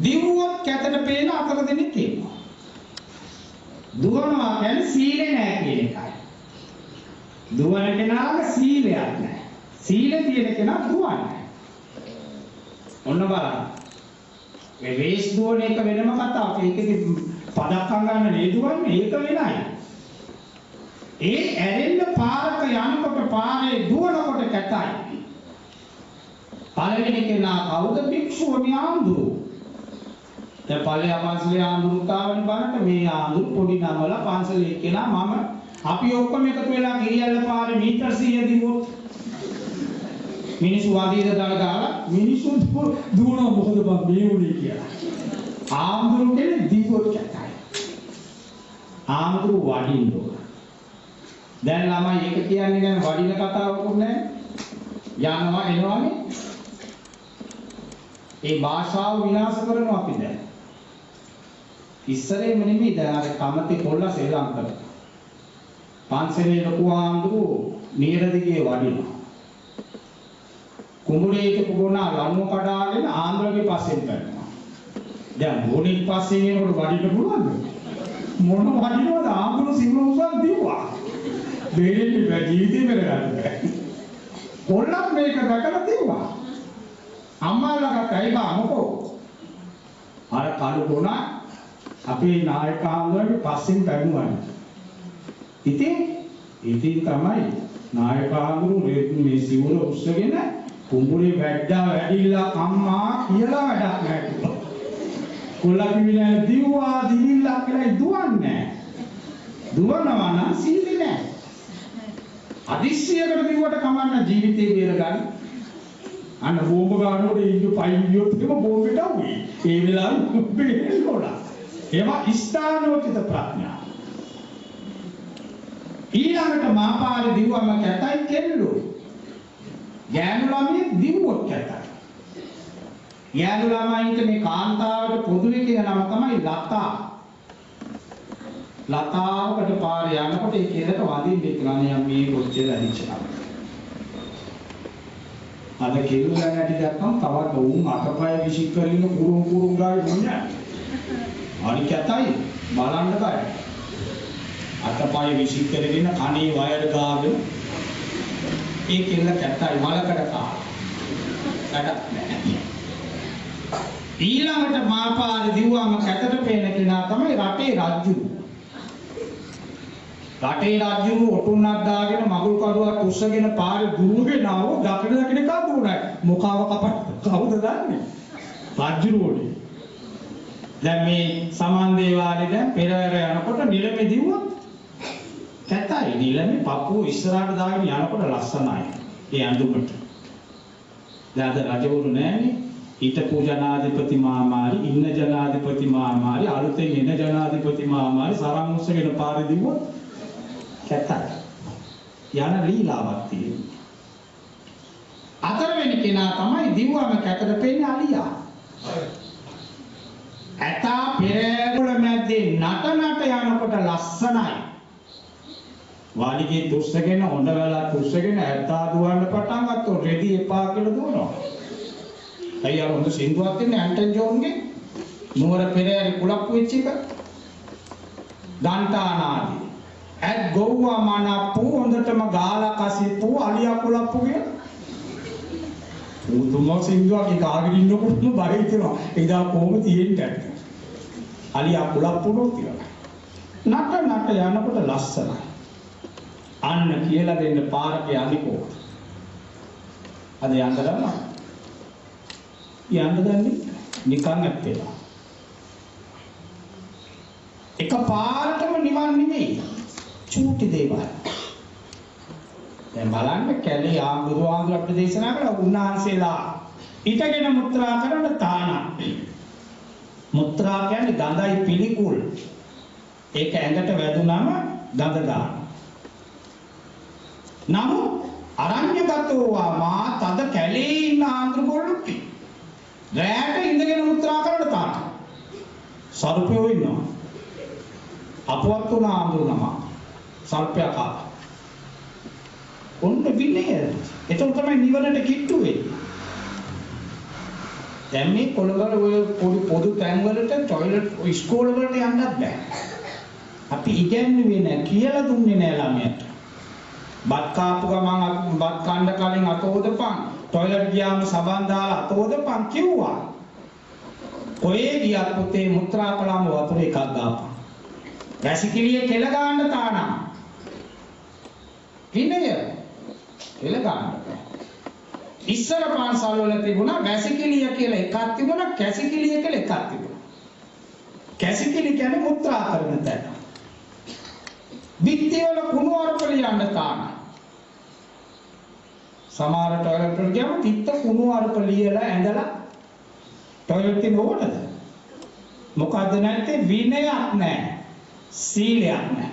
දිවුවත් කැතට පේන අතර දෙන්නේ තියෙනවා. දුවනවා කියන්නේ සීලේ නැහැ කියන එකයි. දුවන කෙනාගේ සීලයක් නැහැ. සීලේ තියෙන කෙනා දුවන්නේ. ඔන්න බලන්න. මේ වේස් දුවන එක වෙනම කතාවක්. ඒකේ පදක්කම් ගන්න නේ දුවන්නේ ඒක වෙනයි. ඒ ඇරෙන්න පාරක යනකොට පාරේ දුවනකොට කැතයි. පළවෙනි කෙනා කවුද? භික්ෂුවනි ආඳුරු. දැන් පළේ පන්සලේ ආඳුරු කාවනි බලන්න මේ ආඳුරු පොඩි නමල පන්සලේ කෙනා මම අපි ඔක්කොම එකතු වෙලා ගිරියල්ල පාරේ මීටර් 100 දිවුවොත් මිනිස්සු වදීද දාලා මිනිස්සු දුවන මොකද බං මේ උනේ කියලා. ආඳුරු කෙනේ දිවුවොත් කැතයි. ආඳුරු වඩින්න ඕන. දැන් ළමයි ඒක කියන්නේ දැන් වඩින කතාවකුත් නැහැ. යනවා එනවානේ. ඒ භාෂාව විනාශ කරනවා අපි දැන්. ඉස්සරේම නෙමෙයි දැන් අර කමති කොල්ලා ශ්‍රී ලංකාවේ. පන්සලේ ලොකු ආන්දරු නීරදිගේ වඩිනවා. කුඹුරේට කුඹුනා ලණුව කඩාගෙන ආන්දරගේ පස්සෙන් පැනනවා. දැන් මොණින් පස්සෙන් එනකොට වඩින්න පුළුවන්ද? මොන වඩිනවද ආන්දරු සිවුර උසන් දිව්වා. දෙන්නේ බෑ ජීවිතේ පෙරගන්න. කොල්ලක් මේක දැකලා දිව්වා. අම්මාලා කයි බාමකෝ. අර කඩු ගුණා අපේ නායක ආන්දරගේ පස්සෙන් පැනුවා. ඉතින් තමයි නායක ආන්දරු මේ සිවුර උස්සගෙන කුඹුරේ වැද්දා වැඩිලා අම්මා කියලා වැඩක් නැහැ. කොල්ලා කිවිලා දිව්වා දිවිල්ලා කියලා දුවන්නේ. දුවනවා නම් සීලේ නැහැ. අදිශ්‍යයකට දිව්වට කමන්න ජීවිතේ බේරගන්න. අන්න බෝම්බ ගන්නකොට ඉන්න පයින් ගියොත් ඒක බෝම්බෙට අවුයි. ඒ වෙලාවෙ බේරෙන්න ඕන. ඒවා ස්ථානෝචිත ප්‍රඥා. ඊළඟට මාපාරේ දිව්වම කැතයි කෙල්ලෝ. ගෑනු ළමයි දිව්වොත් කැතයි. ගෑනු ළමයින්ට මේ කාන්තාවට පොදුවේ කියන නම තමයි ලතා. ලතාවකට පාරේ යනකොට ඒ කෙල්ලට වදින්න ඉක්ලානේ මේ කොච්චර ඇදිච්චා. අද කෙල්ලෝ ගැනටි දැක්කම තවත් උන් අතපය විසික් කරගෙන කුරුම් ගාවේ මොන්නේ. අනි කැතයි බලන්න බෑ. අතපය විසික් කරගෙන කණේ වයර් ගාගෙන ඒ කෙල්ල කැටයි මලකඩ කා. වැඩක් නැහැ. ඊළඟට මාපාරේ දිව්වම කැතට පේන කෙනා තමයි රටේ රජු. රටේ රජු ඔටුන්නක් දාගෙන මගුල් කඩුවක් උස්සගෙන පාරේ දුරුගෙන ආව දකින කඳුනයි. මොකාව කපට කවුද දන්නේ? රජුරෝනේ. දැන් මේ සමන් දේවාලේ දැන් පෙරහැර යනකොට නිලමේ දිව්වොත් කැතයි නිලමේ පපුව ඉස්සරහට දාගෙන යනකොට ලස්සනයි. ඒ අඳුමට. දැන් අද රජවරු නෑනේ. හිටපු ජනාධිපති මාමාරි, ඉන්න ජනාධිපති මාමාරි, අලුතෙන් එන ජනාධිපති මාමාරි සරම් උස්සගෙන පාරේ දිව්වොත් කැතයි. යන ලීලාවක් තියෙනවා. අතරවෙනි කෙනා තමයි දිව්වම කැතට පෙන්නේ අලියා. ඇතා පෙරේගොල මැද්දේ නට යනකොට ලස්සනයි. වාඩිගේ තුස්සගෙන හොඳ වෙලා තුස්සගෙන ඇත්තා දුවන්න පටන් ගත්තොත් රෙදි එපා කියලා දුවනවා. අයියා හොඳ සින්දුවක් තියෙන ඇන්ටන් ජෝන්ගේ නුවර පෙරේරි කුලප්පු වෙච්ච එක. දන්තානාදී. ඇත් ගොව්වා මනප්පු හොඳටම ගාලා කසිප්පු අලියා කුලප්පු කිය. උතුම්ම සින්දුවක් කාගෙන ඉන්නකොට බය හිතෙනවා. එදා කොහොම තියෙන්නේ නැද්ද? අලියා කුලප්පු නෝ කියලා. නට යනකොට ලස්සනයි. අන්න කියලා දෙන්න පාරේ අලිකෝ. අද යන්න දන්නවා. යන්න දන්නේ නිකන් ඇත්තේලා. එක පාරටම නිවන් නෙමෙයි. චූටි දේවල්. දැන් බලන්න කැලේ ආඳුරු අපිට දේශනා කළා උන්වහන්සේලා ඊටගෙන මුත්‍රා කරන තාන. මුත්‍රා කියන්නේ ගඳයි පිළිකුල්. ඒක ඇඟට වැදුනම ගඳ දාන. නමුත් අරඤ්‍යගතෝ මා තද කැලේ ඉන්න ආන්දරගොල්ලෝ රැට ඉඳගෙන මුත්‍රා කරන තාන. සර්පයෝ ඉන්නවා. අපවත් වුණ ආන්දරනම සර්පයා කා. ඔන්න විනය. එතකොට තමයි නිවනට කිට්ටු වෙන්නේ. දැන් මේ කොළවල ඔය පොදු තැන් වලට টয়ලට් ඉස්කෝල වලට යන්නත් බෑ. අපි ඉගෙනුවේ නෑ කියලා දුන්නේ නෑ ළමයට. බත් කාපු ගමන් බත් කන්න කලින් අත හොදපන්. টয়ලට් ගියාම සබන් දාලා අත හොදපන් කිව්වා. කොහේ ගියත් පුතේ මුත්‍රා කළාම වතුර එකක් දාපන්. වැසිකිළිය කෙල ගන්න තානම්. විනය කෙල ගන්න. ඉස්සර පාන්සල් වල තිබුණා වැසිකිළිය කියලා එකක් තිබුණා කැසිකිළිය කියලා එකක් තිබුණා. කැසිකිළි කියන්නේ මුත්‍රා කරන තැන. විත්තිවල කුණු අරපල යන්න තාන. සමහර টয়ලට් වල ගියාම තිත්ත කුණු අරප ලියලා ඇඳලා টয়ලට් එකේ නෝටද? මොකද්ද නැත්තේ විනයක් නැහැ. සීලයක් නැහැ.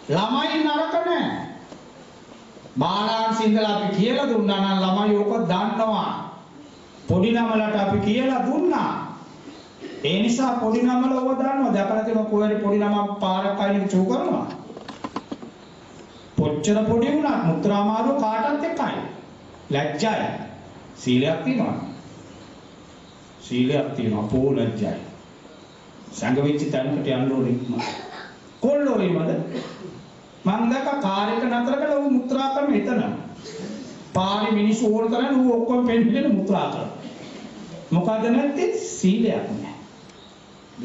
ළමයි නරක නැහැ. බාලාංශ ඉඳලා අපි කියලා දුන්නා නම් ළමයි ඔක දන්නවා. පොඩි ළමලට අපි කියලා දුන්නා. ඒ නිසා පොඩි නමල ඕව දානවා. දැකලා තියෙනවා කොහේරි පොඩි නමක් පාරක් අයින් චූ කරනවා. පොච්චර පොඩි වුණත් මුත්‍රා මාරුව කාටත් එකයි. ලැජ්ජයි. සීලයක් තියෙනවා. සීලයක් තියෙනවා පොල් ලැජ්ජයි. සංගවිච්ච තැනකට යන්න ඕනේ. කොල්ලෝ එමද? මං දැක්ක කාර් එක නතර කරලා ඌ මුත්‍රා කරන එතන. පාරේ මිනිස්සු ඕන තරම් ඌ ඔක්කොම පෙන්නගෙන මුත්‍රා කරනවා. මොකද නැත්තේ සීලයක් නැහැ.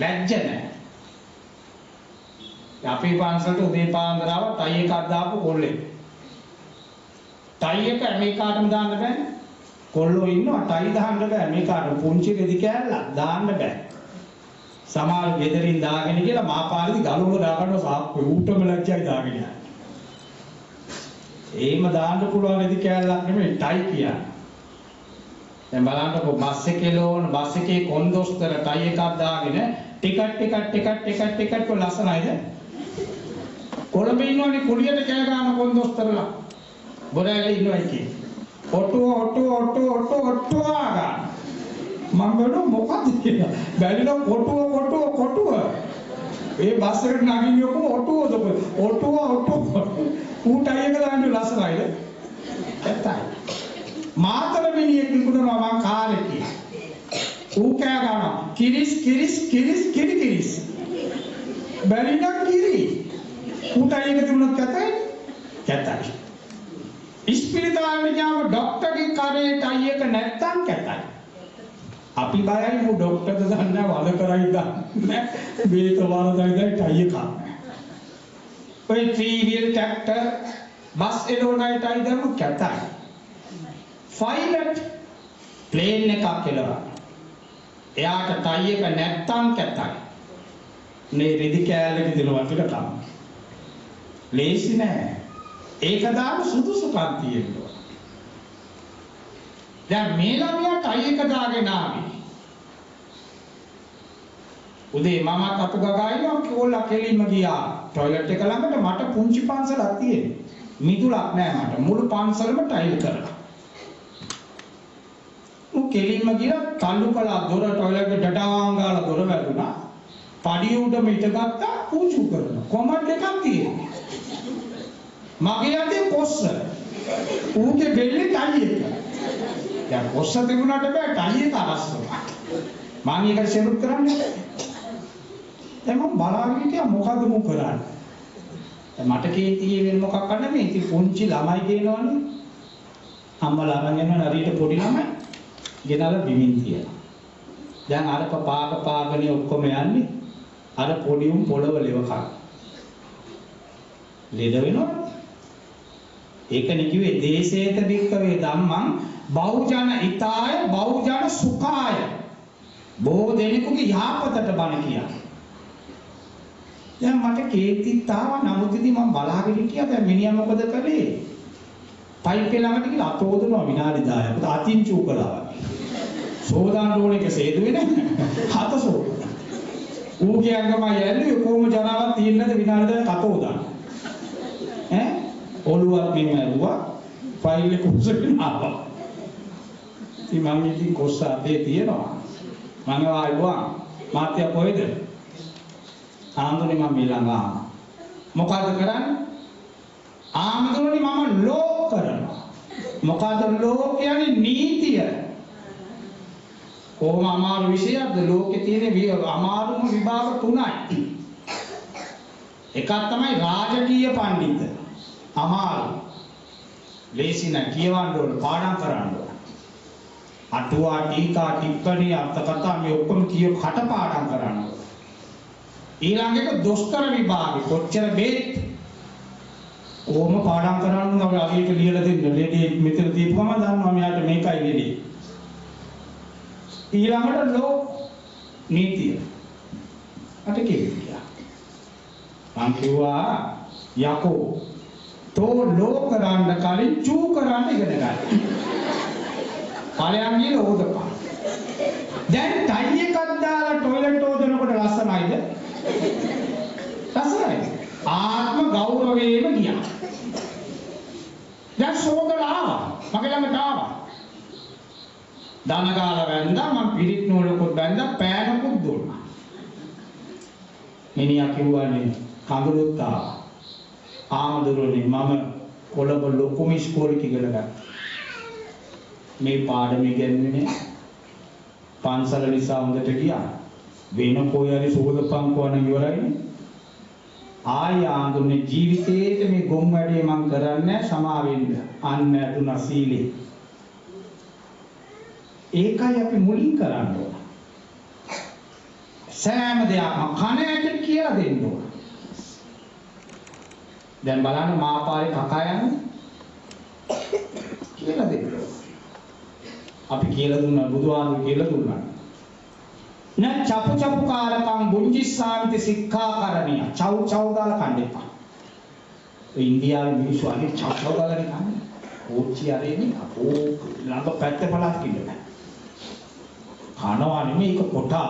ලැජ්ජ නැහැ. අපේ පන්සලට උදේ පාන්දර ආව ටයි එකක් දාපු කොල්ලෙක්. ටයි එක මේකාටම දාන්න බෑ. කොල්ලෝ ඉන්නවා ටයි දාන්න බෑ. මේකාට පුංචි රෙදි කෑල්ලක් දාන්න බෑ. සමහර ගෙදරින් දාගෙන කියලා මාපාරේදී ගලුම දාගන්න සාක්කුවේ ඌටම ලැජ්ජයි දාගෙන යන්නේ. එහෙම දාන්න පුළුවන් රෙදි කෑල්ලක් නෙමෙයි ටයි කියන්නේ. දැන් බලන්නකො බස් එකේ ලෝන බස් එකේ කොන්දොස්තර ටයි එකක් දාගෙන ටිකට් ලස්සනයිද? කොළඹ ඉන්නවනේ කුලියට කෑ ගන්න කොන්දොස්තරලා. බොරැල්ලේ ඉන්නවා එකේ. ඔට්ටුව ආගන්න. මම බලනවා මොකද්ද කියලා. බැරිනම් කොටුව. ඒ බස් එකට නගින්න යකෝ ඔට්ටුවද? ඔට්ටුව. ඌ ටයි එක දාන්න ලස්සනයිද? ඇත්තයි. මාතර මිනිහෙක් නිකුණනවා මං කාර් එකේ. ඌ කෑ ගන්නවා. කිරිස්. බැරි නම් කිරි. ඌ ටයි එක තිබුණොත් කැතයි. ඉස්පිරිතාලේ ගියාම ડોක්ටර්ගේ කරේ ටයි එක නැත්තම් කැතයි. අපි බයයි මු ડોක්ටර්ද දන්නේ වල කරයි දන්නේ. මේක වරදයිද ටයි එක. ඔය 3-wheel tractor බස් එළවනයි ටයි දැම්ම කැතයි. ෆයිලට් ප්ලේන් එකක් එළවන. එයාට ටයි එක නැත්තම් කැතයි. මේ රෙදි කෑල්ලක දිනවට තමයි. ලේසි නෑ. ඒක දාන සුදුසුකම් තියෙනවා. දැන් මේ ළමයා ටයි එක දාගෙන ආවේ. උදේ මම කපු ගගායිලා කොල්ලා කෙලින්ම ගියා টয়ලට් එක ළඟට. මට පුංචි පන්සලක් තියෙනවා. මිදුලක් නෑ මට. මුළු පන්සලම ටයිල් කරලා. ඌ කෙලින්ම ගියා තල්ලු කළා දොර টয়ලට් එක ඩඩාන් ගාලා දොර වැදුනා. පඩිය උඩම ඉඳගත්තා පූජු කරනවා. කොමඩ් එකක් තියෙනවා. මගේ අතේ කොස්ස. ඌගේ බෙල්ලේ ටයි එක. දැන් කොස්ස තිබුණාට බෑ ටයි එක අරස්සනවා. මම ඒක සෙරුත් කරන්නේ. දැන් මම බලාගෙන හිටියා මොකද්ද මම කරන්නේ. දැන් මට කේතියේ වෙන මොකක් කරන්න මේ ඉතින් පුංචි ළමයි කියනවනේ. අම්මලා අරන් යනවා හරියට පොඩි ළමයි. ගෙනල්ලා බිමින් තියනවා. දැන් අර පාගනේ ඔක්කොම යන්නේ. අර පොඩි උන් පොළව ලෙව කන. ලෙඩ වෙනවා. ඒකනේ කිව්වේ දේශේත වික්කවේ ධම්මං බෞජන හිතාය බෞජන සුඛාය. බොහෝ දෙනෙකුගේ යහපතට බණ කියන්නේ. දැන් මට කේතිත් ආවා. නමුත් ඉතින් මම බලාගෙන හිටියා. දැන් මිනිහා මොකද කළේ? පයිප් එක ළඟට ගිහලා අත හොදනවා විනාඩි 10ක්. අතින් චූ කළා. සෝදාන රෝල එක සේදුවේ නැහැ. හත සෝද. ඌගේ අංගම යැල්ලුවේ කොහොම ජනාවක් තියෙන්නද විනාඩි 10ක් අත හොදන්න. ඔළුවක් මෙහෙම ඇරුවා. ෆයිල් එක උස්සගෙන ආවා. ඉතින් මම ඉතින් කොස්ස අතේ තියනවා. මම ආවා මාත්‍ය කොහෙද? ආන්දරේ මම ඊළඟ ආවා. මොකද කරන්නේ? ආන්දරේ මම ලෝ කරනවා. මොකද ලෝ කියන්නේ නීතිය. කොහොම අමාරු විෂයක්ද ලෝකේ තියෙන අමාරුම විභාග 3යි. එකක් තමයි රාජකීය පඬිත. අමාරු. ලේසි නෑ කියවන්න ඕන පාඩම් කරන්න ඕන. අටුවා ටීකා ටිප්පණි අර්ථකථා මේ ඔක්කොම කට පාඩම් කරන්න ඕන. ඊළඟ එක දොස්තර විභාගේ කොච්චර බේත් කොහොම පාඩම් කරන්න ඕන අගේට ලියලා දෙන්න. ලේඩි මෙතන දීපු ගමන් දන්නවා මෙයාට මේකයි ලේඩි. ඊළඟට ලෝ නීතිය. අට කිව්වා. මං කිව්වා යකෝ තෝ ලෝ කරන්න කලින් චූ කරන්න ඉගෙන ගන්න. ඵලයන් ගිහලා ඕදපන්. දැන් ටයි එකක් දාලා টয়ලට් ඕදනකොට ලස්සනයිද? ලස්සනයි. ආත්ම ගෞරවයේම ගියා. දැන් සෝදලා ආවා. මගේ ළඟට ආවා. දන ගාලා වැන්දා මම පිරිත් නූලකුත් බැන්දා පෑනකුත් දුන්නා. මිනිහා කිව්වනේ කඳුළුත් ආවා. ආමඳුරනේ මම කොළඹ ලොකුම ඉස්කෝලේ ඉගෙන ගත්තා. මේ පාඩම ඉගෙනුනේ පන්සල නිසා හොඳට ගියා. වෙන කොයි හරි සෝදපම් කවන ඉවරයිනේ. ආය ආඳුනේ ජීවිතේට මේ ගොම් වැඩේ මං කරන්නේ සමා වෙන්න. අන්න ඇතුණා සීලේ. ඒකයි අපි මුලින් කරන්න ඕන. සෑම දෙයක්ම කන ඇට කියලා දෙන්න ඕන. දැන් බලන්න මාපාරේ කකා යන්නේ කියලා දෙන්න ඕන. අපි කියලා දුන්නා බුදුහාමුදුරු කියලා දුන්නා. න චපු චපු කාරකම් බුංජිස්සාමිති සික්ඛාකරණිය. චව් චව් දාලා කණ්ඩේපා. ඒ ඉන්දියාවේ මිනිස්සු අනේ චව් චව් දාලානේ කන්නේ. ඕච්චි අරේනේ අපෝ ළඟ පැත්තේ බලක් ඉන්නවා. කනවා නෙමෙයි ඒක කොටා.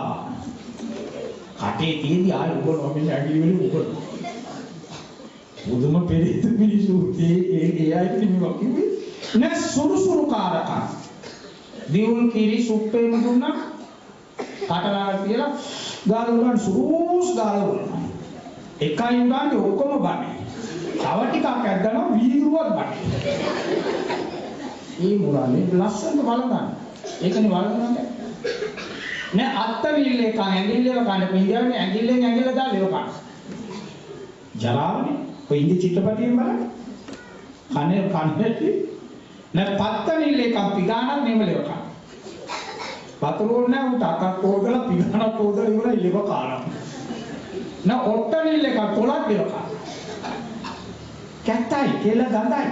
කටේ තියෙදි ආයෙ උගලව මෙන්න ඇඟිලි වලින් උගලව. මුදුම පෙරිත මිනිස්සු ඒ අයිති මේවා කිව්වේ න සුරු කාරකම්. දියුල් කිරි සුප්පේම දුන්නා කටලාට තියලා ගාලා උරන් සුරුස් ගාලා උරනවා. එකයි උරන්නේ ඔක්කොම බන්නේ. තව ටිකක් ඇද්දනවා වීදුරුවක් බන්නේ. මේ මුරානේ ලස්සනට වළඳන්න. ඒකනේ වළඳන්නේ. නෑ අත්තවිල්ලේ කන ඇඟිල්ලේව කන පිළිගන්නේ ඇඟිල්ලෙන් ඇඟිල්ල දාලා ඒව කන. ජරාවනේ. ඔය ඉන්දි චිත්‍රපටියෙන් බලන්න. කනේ කන්නේටි නෑ පත්තවිල්ලේ කම් පිගානක් නෙමෙලව කන. පතරුල් නෑ උට අතක් හොදලා පිගානක් හොදලා ඉවරයි ඉලව කාලා. නෑ ඔට්ටවිල්ලේ කම් කොලක් දේව කන. කැත්තයි කෙල ගඳයි.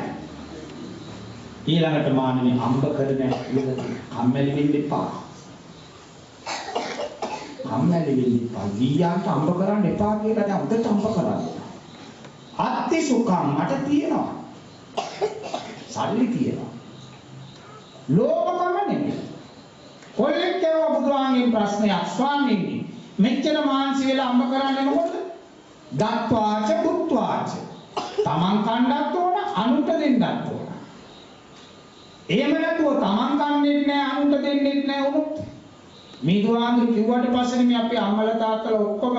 ඊළඟට මාන්නේ අම්බ කරන කම්මැලි වෙන්න එපා. කම්මැලි වෙන්න එපා. ගියාට අම්බ කරන්න එපා කියලා දැන් උදට අම්බ කරන්න. අත්ති සුඛම් මට තියෙනවා. සල්ලි තියෙනවා. ලෝභකම නෙමෙයි. කොල්ලෙක් කියව බුදුහාමගේ ප්‍රශ්නයක් ස්වාමීනි මෙච්චර මාංශ වෙලා අම්බ කරන්නේ මොකද? දත්වාච පුත්වාච. තමන් කණ්ඩත් ඕන අනුන්ට දෙන්නත් ඕන. එහෙම නැතුව තමන් කන්නේත් නෑ අනුන්ට දෙන්නෙත් නෑ වුණොත් මේ දුආඳු කිව්වට පස්සේ මේ අපේ අම්මලා තාත්තලා ඔක්කොම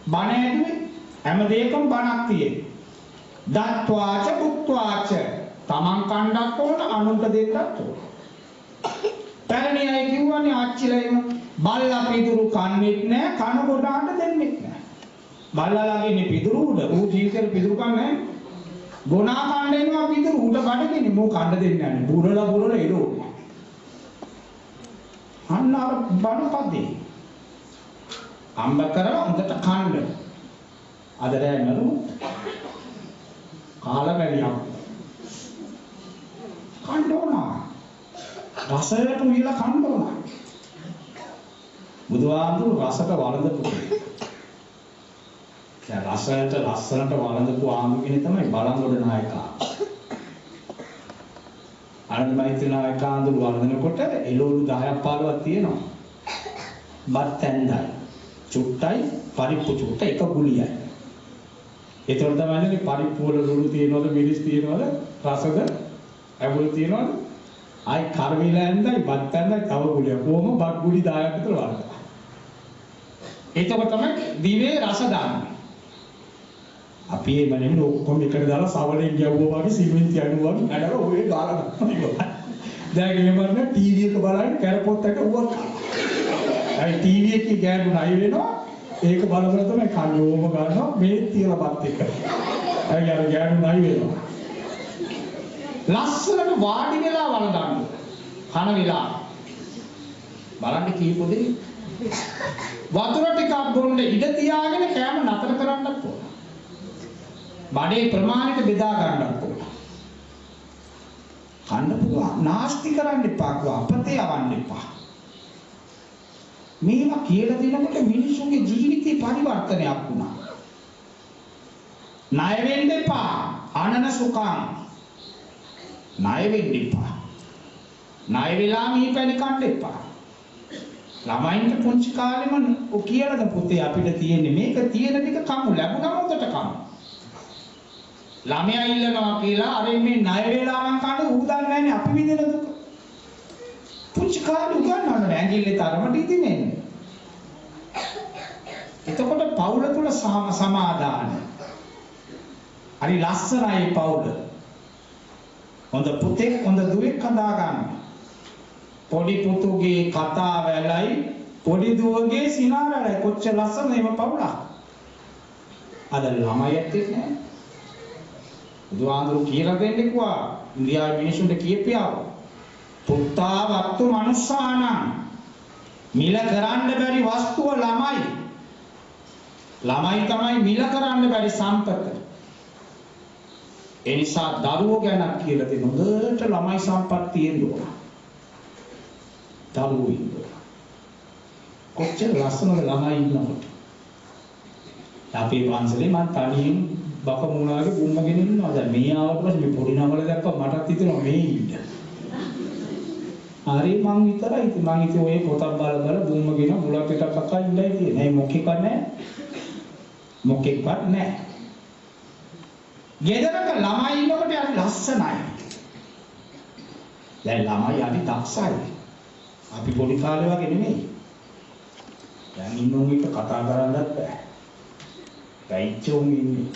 බණ ඇදුවේ හැම දෙයකම බණක් තියෙනවා. දත්වාච පුත්වාච තමන් කණ්ඩත් ඕන අනුන්ට දෙන්නත් ඕන. පැරණි අය කිව්වනේ ආච්චිලා බල්ලා පිදුරු කන්නේත් නෑ කන ගොඩාට දෙන්නෙත් නෑ. බල්ලාලාගේ ඉන්නේ පිදුරු උඩ ඌ ජීවිතේ පිදුරු කන්නේ නෑ. ගොනා කන්න එනවා පිදුරු උඩ බඩගිනි මෝ කන්න දෙන්නේ නෑ. බුරලා එළෝ. අන්න අර බණපදේ. අම්බ කරලා හොඳට කන්න. අද රෑ නරු කාලා බැලියක්. කන්න ඕන. රසයට උයලා කන්න ඕන. බුදුහාමුදුරු රසට වළඳපු කෙනෙක්. දැන් රසයට ලස්සනට වළඳපු ආමු කෙනෙක් තමයි බලංගොඩ නායකා. ආනන්ද මෛත්‍රී නායකාඳුරු වළඳනකොට එළවලු 10ක් 15ක් තියෙනවා. බත් ඇඳයි. චුට්ටයි පරිප්පු චුට්ට එක ගුලියයි. ඒතකොට තමයි ඉන්නේ පරිප්පු වල ලුණු තියෙනවද මිරිස් තියෙනවද රසද ඇඹුල් තියෙනවද ආයි කරවිල ඇඳයි බත් ඇඳයි තව ගුලිය. කොහොම බත් ගුලි 10ක් විතර වළඳනවා. ඒතකොට තමයි දිවේ රස දාන්නේ. අපි මේ මනෙන්න ඔක්කොම එකට දාලා සවලෙන් ගැව්වා වගේ සිමෙන්ති අඩුවා වගේ නඩර ඔය ගාලා ගන්නවා. දැන් මේ බලන්න ටීවී එක බලන්න කැරපොත් එක උවක් කරනවා. අයි ටීවී එකේ ගෑනු නයි වෙනවා. ඒක බලබල තමයි කන්නෝම ගන්නවා මේ තියලා බත් එක. අයි අර ගෑනු නයි වෙනවා. ලස්සනට වාඩි වෙලා වළඳන්න. කන වෙලා. බලන්න කීපොදේ. වතුර ටිකක් බොන්න ඉඩ තියාගෙන කෑම නතර කරන්නත් ඕන. බඩේ ප්‍රමාණයට බෙදා ගන්නත් ඕන. කන්න පුළුවන් නාස්ති කරන්න එපා අපතේ යවන්න එපා. මේවා කියලා දෙනකොට මිනිස්සුන්ගේ ජීවිතේ පරිවර්තනයක් වුණා. ණය වෙන්න එපා. අනන සුඛං. ණය වෙන්න එපා. ණය වෙලා මීපැණි කන්න එපා. ළමයින්ට පුංචි කාලෙම ඔය කියලාද පුතේ අපිට තියෙන්නේ මේක තියෙන ටික කමු ලැබුණම උකට කමු. ළමයා ඉල්ලනවා කියලා අර මේ ණය වේලාවන් කන්න ඌ දන්නේ නැන්නේ අපි විඳින දුක. පුංචි කාලේ උගන්වන්න ඇඟිල්ලේ තරමට ඉදින්නේ. එතකොට පවුල තුල සමාදාන. හරි ලස්සනයි පවුල. හොඳ පුතෙක් හොඳ දුවෙක් හදා ගන්න. පොඩි පුතුගේ කතා වැලයි පොඩි දුවගේ සිනා වැලයි කොච්චර ලස්සනද මේ පවුල. අද ළමයි ඇත්තේ නැහැ. බුදුහාඳුරු කියලා දෙන්නේ කිව්වා ඉන්දියාවේ මිනිසුන්ට කියපියාව. පුත්තා වත්තු මනුස්සානම් මිල කරන්න බැරි වස්තුව ළමයි. ළමයි තමයි මිල කරන්න බැරි සම්පත. ඒ නිසා දරුවෝ ගැන කියලා තියෙන හොඳට ළමයි සම්පත් තියෙන්න ඕන. දරුවෝ ඉන්න. කොච්චර ලස්සනද ළමයි ඉන්නකොට. අපේ පන්සලේ මම තනියෙන් බක මුණාගේ බුම්මගෙන ඉන්නවා. දැන් මේ ආවට පස්සේ මේ පොඩි නමල දැක්කම මටත් හිතෙනවා මේ ඉන්න. හරි මං විතරයි ඉතින් මං ඉතින් ඔය පොතක් බල බුම්මගෙන මුලක් එකක් අක්කා ඉන්නයි තියෙන්නේ. මොකෙක්වත් නැහැ. මොකෙක්වත් නැහැ. ගෙදරක ළමයි ඉන්නකොට හරි ලස්සනයි. දැන් ළමයි හරි දක්ෂයි. අපි පොඩි කාලේ වගේ නෙමෙයි. දැන් ඉන්නෝන් එක කතා කරන්නත් බෑ. ගයිචෝන් ඉන්නේ.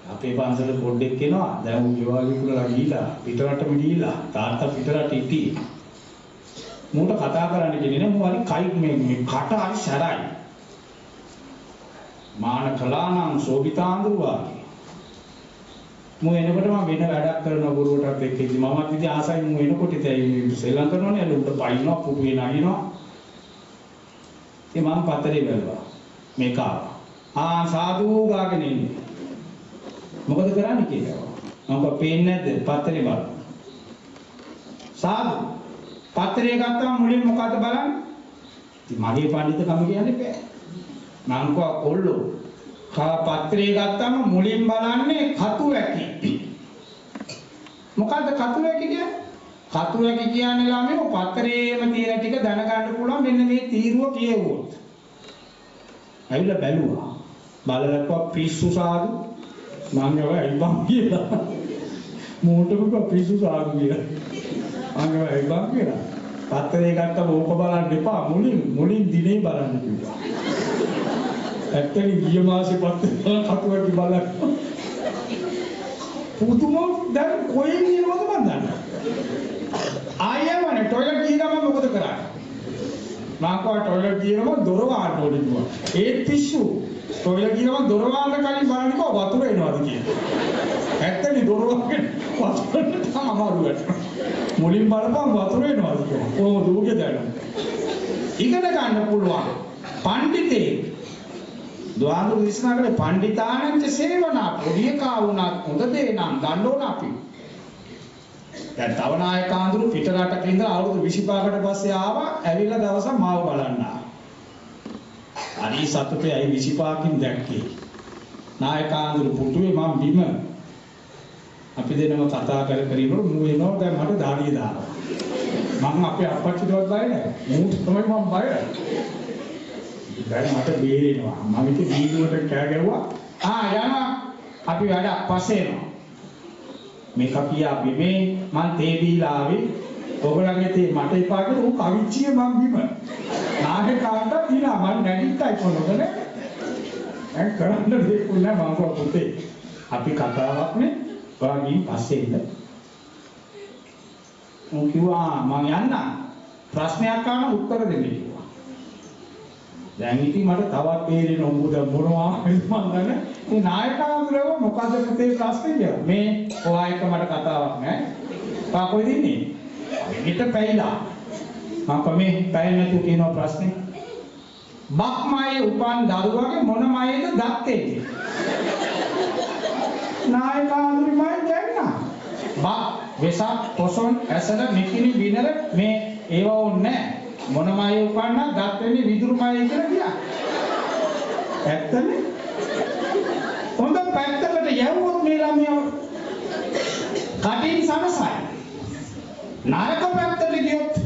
අපේ පන්සල පොඩ්ඩෙක් එනවා. දැන් ඌ ගෙවාලි කුලලා ගිහිලා පිටරටම ගිහිලා තාත්තා පිටරට හිටියේ. මූට කතා කරන්න කියන්නේ නෑ. මූ හරි කයි මේ කට හරි සැරයි. මාන කලානම් සෝබිතාඳුරු වාගේ. මූ එනකොට මම වෙන වැඩක් කරන ගුරුවරට එක්ක ඉඳි මමත් ඉතින් ආසයි මූ එනකොට ඉතින් ශ්‍රී ලංකනෝනේ අර උඩ පයින්නවා පුටුවේ නගිනවා. ඉතින් මම පතරේ බැලුවා. මේක සාදු ගාගෙන ඉන්නේ. මොකද කරන්නේ කියලා. මම පේන්නේ නැද්ද පතරේ බලන්න. සාදු පතරේ ගත්තාම මුලින් මොකද බලන්නේ? ඉතින් මගේ පඬිතුකම කියන්නේ බෑ. මං කව කොල්ලෝ පත්‍රේ ගත්තාම මුලින් බලන්නේ කතු වැකි. මොකද්ද කතු වැකි කියන්නේ? කතු වැකි කියන්නේ ළමයෝ පත්‍රයේම තියෙන ටික දැනගන්න පුළුවන් මෙන්න මේ තීරුව කියෙව්වොත්. ඇවිල්ලා බැලුවා. බලලක්ව පිස්සු සාදු මං ගාව ඉබ්බන් කියලා. මෝටරක පිස්සු සාදු කියලා. මං ගාව ඉබ්බන් කියලා. පත්‍රේ ගත්තම ඕක බලන්න එපා මුලින් දිනේ බලන්න කිව්වා. ඇත්තටම ගිය මාසේ පත්‍රේ කතුවටි බලන්න. පුතුම දැන් කොහෙන් ඉන්නවද මන් දන්නේ. ආයෙමනේ ටොයිලට් ගිය ගමන් මොකද කරන්නේ? මං කව ටොයිලට් ගිය ගමන් දොර වහන්න ඕනේ කිව්වා. ඒත් පිස්සු. ටොයිලට් ගිය ගමන් දොර වහන්න කලින් බලන්නකෝ වතුර එනවද කියලා. ඇත්තටම දොර වහගෙන වතුර තමයි අමාරුවට. මුලින් බලපන් වතුර එනවද කියලා. කොහොමද ඌගේ දැනුම? ඉගෙන ගන්න පුළුවන්. පඬිතේ දුආඳුරු දේශනා කළේ පණ්ඩිතානංච සේවනා පොඩි එකා වුණත් හොඳ දේ නම් ගන්න ඕන අපි. දැන් තව නායකාඳුරු පිට රටක ඉඳලා අවුරුදු 25කට පස්සේ ආවා ඇවිල්ලා දවසක් මාව බලන්න ආවා. හරි සතුටුයි 25කින් දැක්කේ. නායකාඳුරු පුටුවේ මම බිම අපි දෙනම කතා කර ඉන්නකොට මූ එනවා දැන් මට දාඩිය දානවා. මම අපේ අපච්චිටවත් බය නැහැ. මූ තමයි මම බයයි. දැන් මට බේරෙනවා. මම ඉතින් දීදුවට කෑ ගැව්වා. යනවා. අපි වැඩ පස්සේ එනවා. මේක කියා බිමේ මං තේ දීලා ආවේ. ඔයගොල්ලන්ගේ තේ මට එපා කියලා ඌ කවිච්චියේ මං බිම. නාගේ කාට දිනා මං නැගිට්ටයි කොනොනේ. දැන් කරන්න දෙයක් නෑ මං පුතේ. අපි කතාවක් නේ. ඔයාගෙන් පස්සේ ඉන්න. ඌ කිව්වා මං යන්න. ප්‍රශ්නයක් අහන්න උත්තර දෙන්න කිව්වා. දැන් ඉතින් මට තවත් බේරෙන උඹ මොනවා මං ගන්න මේ නායකවරුන්ව මොකද පුතේ ප්‍රශ්නේ කියලා මේ ඔයා එක මට කතාවක් නෑ තා කොහෙද ඉන්නේ මෙන්න පැයිලා මම කොමේ පැය නැතු කියන ප්‍රශ්නේ බක්මයේ උපන් දරුවගේ මොන මයේද දත්තේ නායකවරුන් මම දැන්නා බක් වෙසක් පොසොන් ඇසල මිකිලි විනර මේ ඒව ඕනේ මොන මයේ උපන්නා දත් වෙන්නේ විදුරු මයේ කියලා කියා. ඇත්තනේ. හොඳ පැත්තකට යවුවොත් මේ ළමයා කටින් සනසයි. නරක පැත්තට ගියොත්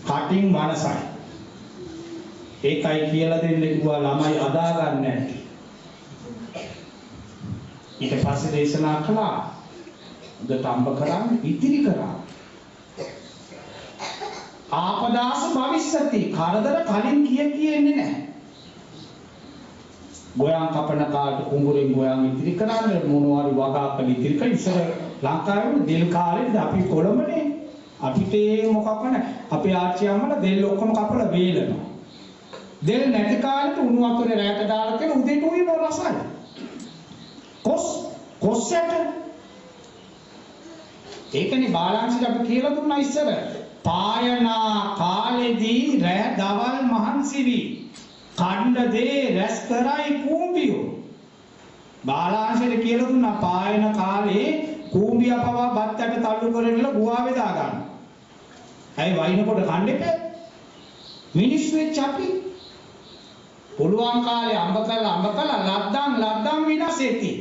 කටින් වනසයි. ඒකයි කියලා දෙන්න කිව්වා ළමයි අදා ගන්න නැති. ඊට පස්සේ දේශනා කළා. හොඳට අම්බ කරන් ඉතිරි කරා. ආපදාස භවිෂ්‍යති. කරදර කලින් කියෙන්නේ නැහැ. ගෝයන් කපන කාට කුඹුරෙන් ගෝයන් ඉතිරි කරන්නේ මොනවාරි වගාකල ඉතිරි කර ඉස්සර ලංකාවේ දෙල් කාලෙද අපි කොළඹනේ. අපිට මොකක්ද නැහැ. අපේ ආච්චි අම්මලා දෙල් ඔක්කොම කපලා වේලනවා. දෙල් නැති කාලෙට උණු වතුරේ රැට දාලා කියලා උදේට උයන රසයි. කොස්සට ඒකනේ බාලාංශික අපි කියලා දුන්නා ඉස්සර. පායනා කාලෙදී රැ දවල් මහන්සි වී කණ්ඩ දේ රැස් කරයි කූඹියෝ. බාලාංශයට කියලා දුන්නා පායන කාලේ කූඹිය පවා බත්තට තල්ලු කරගෙන ගුහාවේ දා ගන්න. ඇයි වයින්කොට කණ්ඩ එපා? මිනිස්සු වෙච්ච අපි පුළුවන් කාලේ අඹ කළා ලද්දම් විනාශෙති.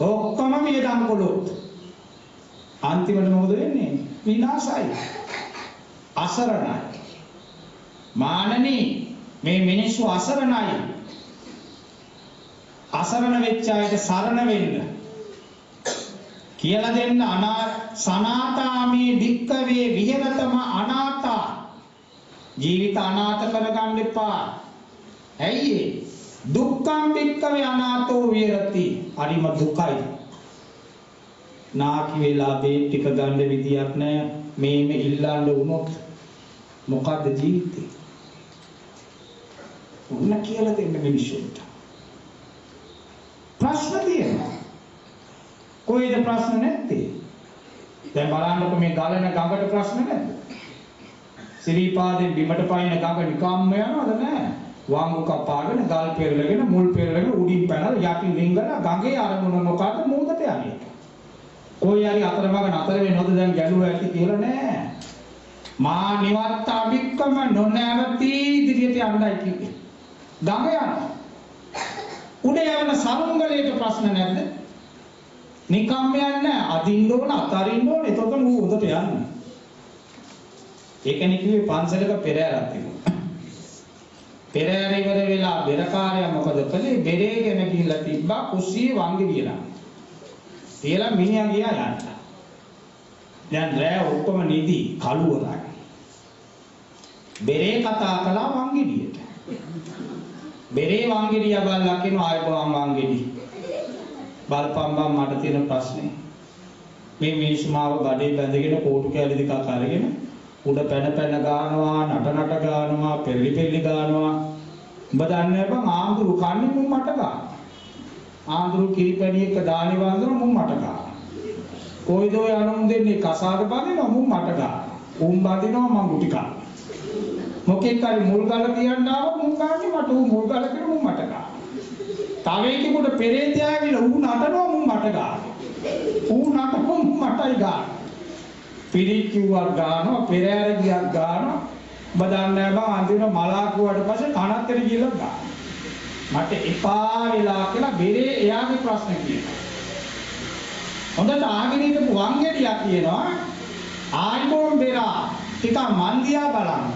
ඔක්කොම වියදම් කළොත් අන්තිමට මොකද වෙන්නේ? විනාශයි. අසරණයි. මානනී මේ මිනිස්සු අසරණයි. අසරණ වෙච්ච අයට සරණ වෙන්න කියලා දෙන්න. සනාතාමේ වික්කවේ විහෙරතම අනාථා. ජීවිත අනාථ කරගන්න එපා. ඇයි ඒ? දුක්ඛම් වික්කවේ අනාථෝ විහෙරති. හරිම දුකයි. නාකි වෙලා බේත් ටික ගන්න විදියක් නැහැ. මේම ඉල්ලන්න වුණොත් මොකද්ද ජීවිතේ? උන්න කියලා දෙන්න මිනිස්සුන්ට. ප්‍රශ්න තියෙනවා. කොයිද ප්‍රශ්න නැත්තේ? දැන් බලන්නකො මේ ගලන ගඟට ප්‍රශ්න නැද්ද? සිරිපාදෙන් බිමට පයින් ගඟ නිකම්ම යනවද නැහැ? වංගු කපාගෙන ගල් පෙරලගෙන මුල් පෙරලගෙන උඩින් පැනලා යටින් රිංගලා ගඟේ අරමුණ මොකද්ද? මූදට යන්නේ. කොයි හරි අතරමඟ නතර වෙනවද දැන් ගැලුව ඇති කියලා නෑ. මා නිවත් අභික්කම නොනැවති ඉදිරියට යන්නයි කිව්වේ. ගඟ යනවා. උඩ යන සරුංගලයට ප්‍රශ්න නැද්ද? නිකම්ම යන්නේ අදින්න ඕන අතරින්න ඕන එතකොට මූ උඩට යන්නේ. ඒකනේ කිව්වේ පන්සලක පෙරහැරක් තිබුණා. පෙරහැර ඉවර වෙලා බෙරකාරයා මොකද කළේ? බෙරේගෙන ගිහිල්ලා තිබ්බා කුස්සියේ වංගෙ වියලා. තියලා මිනිහා ගියා යන්න. දැන් රෑ ඔක්කොම නිදි කළුවරයි. බෙරේ කතා කළා වංගෙඩියට. බෙරේ වංගෙඩිය බලලා කියනවා ආයපුවාම් වංගෙඩි. බලපම්බම් මට තියෙන ප්‍රශ්නේ. මේ මිනිස්සු මාව බඩේ බැඳගෙන කෝටු කැලි දෙකක් අරගෙන උඩ පැන ගානවා නට ගානවා පෙරලි ගානවා. උඹ දන්නේ බං ආඳුරු කන්නේ මුන් මට ගානවා. ආඳුරු කිරිපැණි එක දානේ වන්දන මුන් මට ගානවා. කොයිද ඔය අනුන් දෙන්නේ කසාද බඳිනවා මුන් මට ගානවා. උන් බඳිනවා මං ගුටි කනවා. මොකෙක් හරි මුල් ගල තියන්න ආව මුන් ගාන්නේ මට ඌ මුල් ගල කියන මුන් මට ගානවා. තව එකෙකුට පෙරේතය ඇවිල්ලා ඌ නටනවා මුන් මට ගානවා. ඌ නටපොම් මටයි ගානවා. පිරික්කුවක් ගානවා පෙරහැර ගියක් ගානවා. ඔබ දන්නේ බං අන්තිම මලාකුවට පස්සේ කනත්තට ගිහලා ගානවා. මට එපා වෙලා කියලා බෙරේ එයාගේ ප්‍රශ්න කියනවා. හොඳට ආගෙන ඉඳපු වංගෙඩියක් කියනවා ආයිබෝම් බෙරා ටිකක් මන් දිහා බලන්න.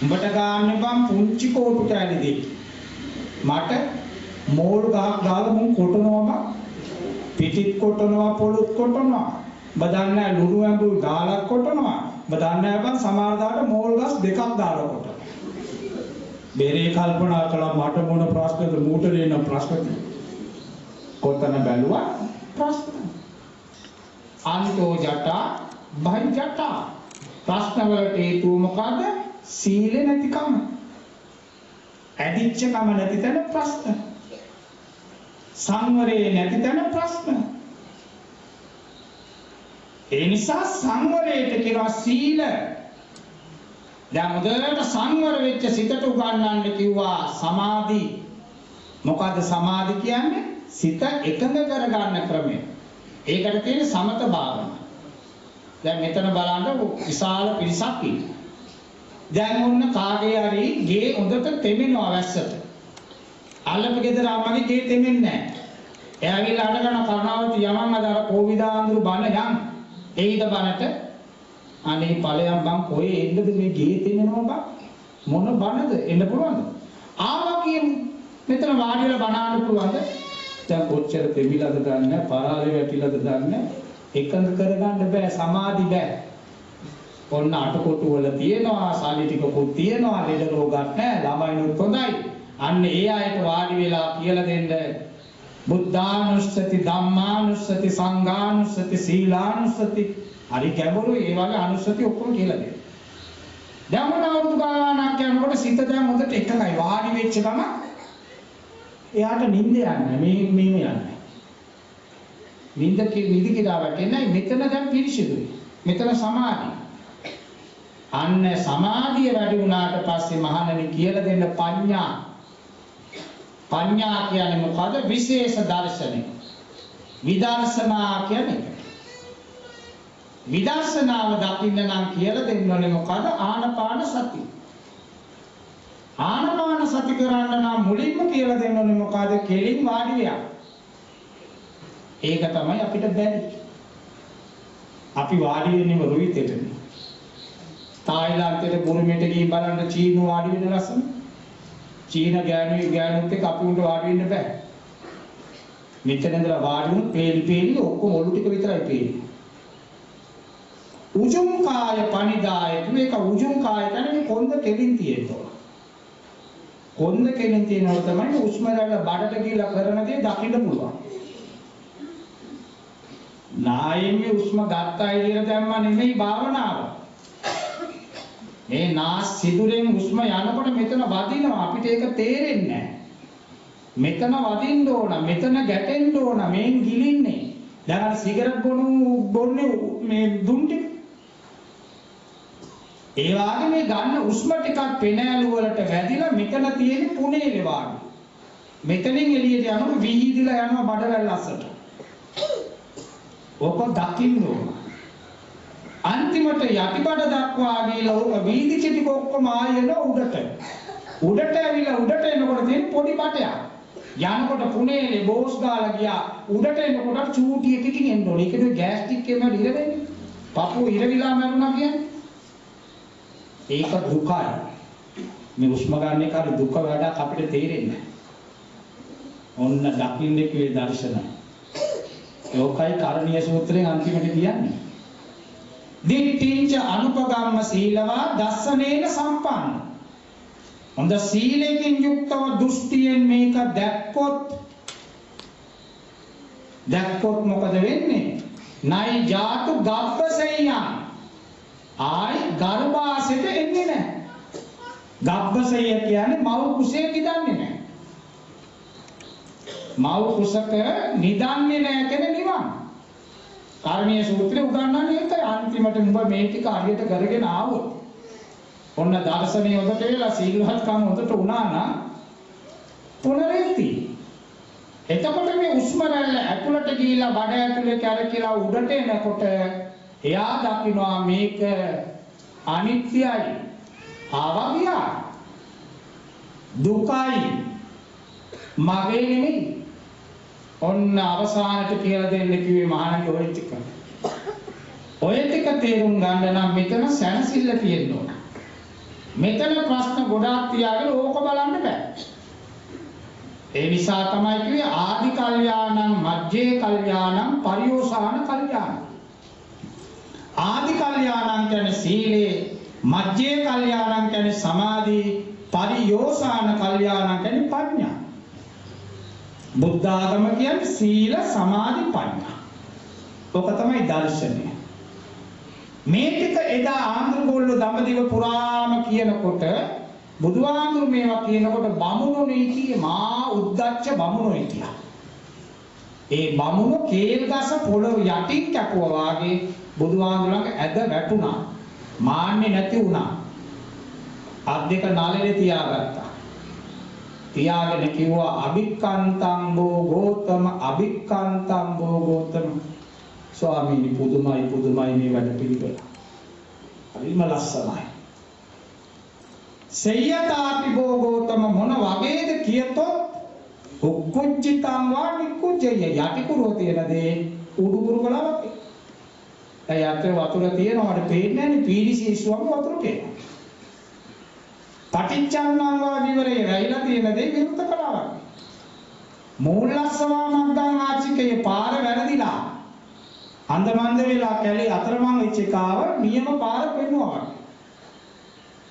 උඹට ගන්න බං පුංචි කෝටු කෑලි දෙක. මට මෝල් ගහක් දාලා මුන් කොටනවා බං. පිටිත් කොටනවා පොළුත් කොටනවා. බදන්නේ ලුණු ඇඹුල් දාලා කොටනවා. බදන්නේ බං සමහරදාට මෝල් ගස් දෙකක් දාලා කොටනවා. බෙරේ කල්පනා කළා මට මොන ප්‍රශ්නද මූට දෙන ප්‍රශ්න කොතන බැලුවා ප්‍රශ්න අන්තෝ ජටා බහි ජටා ප්‍රශ්න වලට හේතුව මොකද? සීලේ නැතිකම. ඇදිච්චකම නැති තැන ප්‍රශ්න. සංවරේ නැති තැන ප්‍රශ්න. ඒ නිසා සංවරයට කියනවා සීල. දැන් මුදලට සංවර වෙච්ච සිතට උගන්වන්න කිව්වා සමාධි. මොකද්ද සමාධි කියන්නේ? සිත එකඟ කරගන්න ක්‍රමය. ඒකට තියෙන සමත භාවනාව. දැන් මෙතන බලන්න විශාල පිරිසක් ඉන්නවා. දැන් ඔන්න කාගේ හරි ගේ හොඳට තෙමෙනවා වැස්සට. අල්ලපු ගෙදර අම්මගේ ගේ තෙමෙන්නේ නැහැ. එයාවිලා අඬන කරුණාවති යමන් අදාර කෝවිදාඳුරු බණ යන්. ඒයිද බණට අනේ ඵලයන් බං කොහේ එන්නද මේ ගේ තෙමෙනවා බං මොන බණද එන්න පුළුවන්ද? ආවා කියමු. මෙතන වාඩිලා බණ අහන්න පුළුවන්ද? දැන් කොච්චර තෙමිලාද දන්නේ පරාලේ වැටිලාද දන්නේ එකඟ කරගන්න බෑ සමාධි බෑ. ඔන්න අටකොටු වල තියෙනවා, සාලි ටිකකුත් තියෙනවා, ලෙඩ රෝගත් නැහැ, ළමයිනුත් හොඳයි. අන්න ඒ අයට වාඩි වෙලා කියලා දෙන්න බුද්ධානුස්සති, ධම්මානුස්සති, සංඝානුස්සති, සීලානුස්සති, හරි ගැඹුරු ඒ වගේ අනුස්සති ඔක්කොම කියලා දෙන්න. දැන් මොන අවුරුදු ගානක් යනකොට සිත දැන් හොඳට එකයි වාඩි වෙච්ච ගම එයාට නිින්ද යන්නේ මේ යන්නේ. නිින්ද කිරාවක් එන්නේ මෙතන දැන් පිරිසිදුයි. මෙතන සමාධිය. අන්න සමාධිය වැඩි වුණාට පස්සේ මහණනි කියලා දෙන්න පඤ්ඤා. පඤ්ඤා කියන්නේ මොකද? විශේෂ දර්ශනය. විදර්ශනා කියන්නේ විදර්ශනාව දකින්න නම් කියලා දෙන්න ඕනේ මොකද? ආනාපාන සතිය. ආනාපාන සති කරන්න නම් මුලින්ම කියලා දෙන්න ඕනේ මොකද? කෙලින් වාඩි වෙන්න. ඒක තමයි අපිට බැරි. අපි වාඩි වෙන්නේ රුවිතේටනේ. තායිලන්තෙට බුරුමෙට ගිහින් බලන්න චීන වාඩි වෙන ලස්සන. චීන ගෑනුත් එක්ක අපි උන්ට වාඩි වෙන්න බෑ. මෙතන ඉඳලා වාඩි වුණොත් පේලි ඔක්කොම ඔලු ටික විතරයි පේන්නේ. උජුම් කාය පනිදාය මේක උජුම් කාය කියන්නේ කොන්ද කෙලින් තියෙනවා. කොන්ද කෙලින් තියෙනවා තමයි උස්ම රැල්ල බඩට ගිහලා කරන දේ දකින්න පුළුවන්. නායෙන්නේ උස්ම ගත්තයි කියලා දැම්ම නෙමෙයි භාවනාව. මේ නාස් සිදුරෙන් උස්ම යනකොට මෙතන වදිනවා අපිට ඒක තේරෙන්නේ නැහැ. මෙතන වදින්න ඕන, මෙතන ගැටෙන්න ඕන, මේන් ගිලින්නේ. දැන් අර සිගරට් බොන්නේ මේ දුම් ටික. ඒ වගේ මේ ගන්න උස්ම ටිකක් පෙනෑලු වලට වැදිලා මෙතන තියෙන පුනේලේ වාගේ. මෙතනින් එළියට යනකොට විහිදිලා යනවා බඩවැල් අස්සට. ඔක දකින්න ඕන. අන්තිමට යටිබඩ දක්වා ගිහලා ඔක වීදි චිටික ඔක්කොම ආයෙන උඩට. උඩට ඇවිල්ලා උඩට එනකොට තියෙන පොඩි බටයක්. යනකොට පුනේලේ බෝස් ගාලා ගියා. උඩට එනකොට චූටි එකකින් එන්න ඕනේ. ඒකනේ ගෑස්ට්‍රික් එකම ඉර වෙන්නේ. පපුව ඉරවිලා මරුණා කියන්නේ. ඒක දුකයි. මේ උස්ම ගන්න එක හරි දුක වැඩක් අපිට තේරෙන්නේ නැහැ. ඔන්න දකින්නේ කියේ දර්ශනය. යෝකයි කරණීය සූත්‍රයෙන් අන්තිමට කියන්නේ. දිට්ඨිංච අනුපගම්ම සීලවා දස්සනේන සම්පන්න. හොඳ සීලයෙන් යුක්තව දෘෂ්ටියෙන් මේක දැක්කොත් මොකද වෙන්නේ? නයි ජාතු ගබ්බසෙයං ආයි ගර්භාෂයට එන්නේ නැහැ. ගබ්බසය කියන්නේ මව් කුසේ නිදන්නේ නැහැ. මව් කුසක නිදන්නේ නැහැ කියන නිවන්. කාරණීය සූත්‍රය උගන්වන්නේ ඒකයි. අන්තිමට උඹ මේ ටික හරියට කරගෙන ආවොත් ඔන්න දර්ශනීය හොදට වෙලා සීලවත්කම් හොදට වුණා නම් පුනරේති. එතකොට මේ උස්ම රැල්ල ඇතුළට ගිහිලා බඩ ඇතුලේ කැරකිලා උඩට එනකොට එයා දකින්නවා මේක අනිත්‍යයි. ආවා ගියා. දුකයි. මගේ නෙමෙයි. ඔන්න අවසානට කියලා දෙන්න කිව්වේ මහානගේ ඔය ටික. ඔය ටික තේරුම් ගන්න නම් මෙතන සැනසෙල්ල තියෙන්න ඕන. මෙතන ප්‍රශ්න ගොඩාක් තියාගෙන ඕක බලන්න බෑ. ඒ නිසා තමයි කිව්වේ ආදි කල්යාණං මජ්ජේ කල්යාණං පරියෝසాన කල්යාණං. ආදි කල්යාණං කියන්නේ සීලේ, මජ්ජේ කල්යාණං කියන්නේ සමාධි, පරියෝසాన කල්යාණං කියන්නේ ප්‍රඥා. බුද්ධ ආගම කියන්නේ සීල, සමාධි, ප්‍රඥා. ඔක තමයි දර්ශනය. මේ ටික එදා ආන්දරගොල්ලෝ දඹදිව පුරාම කියනකොට බුදුහාමුදුරු මේවා කියනකොට බමුණෝ නීතිය මා උද්දච්ච බමුණෝ හිටියා. ඒ බමුණෝ කේල් ගස පොළොව යටින් කැපුවා වාගේ බුදුහාමුදුරන්ට ඇද වැටුණා. මාන්නේ නැති වුණා. අත් දෙක නාලේ තියාගත්තා. තියාගෙන කිව්වා අභික්ඛන්තං බෝ ගෝතම අභික්ඛන්තං බෝ ගෝතම. ස්වාමීනි පුදුමයි මේ වැඩ පිළිවෙල. හරිම ලස්සනයි. සේයතාපි බෝ ගෝතම මොන වගේද කියතොත් උක්කුච්චිතං වා නික්කුච්චය යටිකුරෝ තියෙන දේ උඩුකුරු කළා වගේ. ඒ යතේ වතුර තියෙනවා මට පේන්නේ නැහැ නේ පීඩිසි ස්වාමී වතුර පේනවා. පටිච්චන්නං වා විවරේ රැයිලා තියෙන දේ විරුද්ධ කළා වගේ. මූලස්සවා මග්ගං ආචිකේ පාර වැරදිලා. අන්දමන්ද වෙලා කැලේ අතරමං වෙච්ච කාව නියම පාර පෙන්වනවා.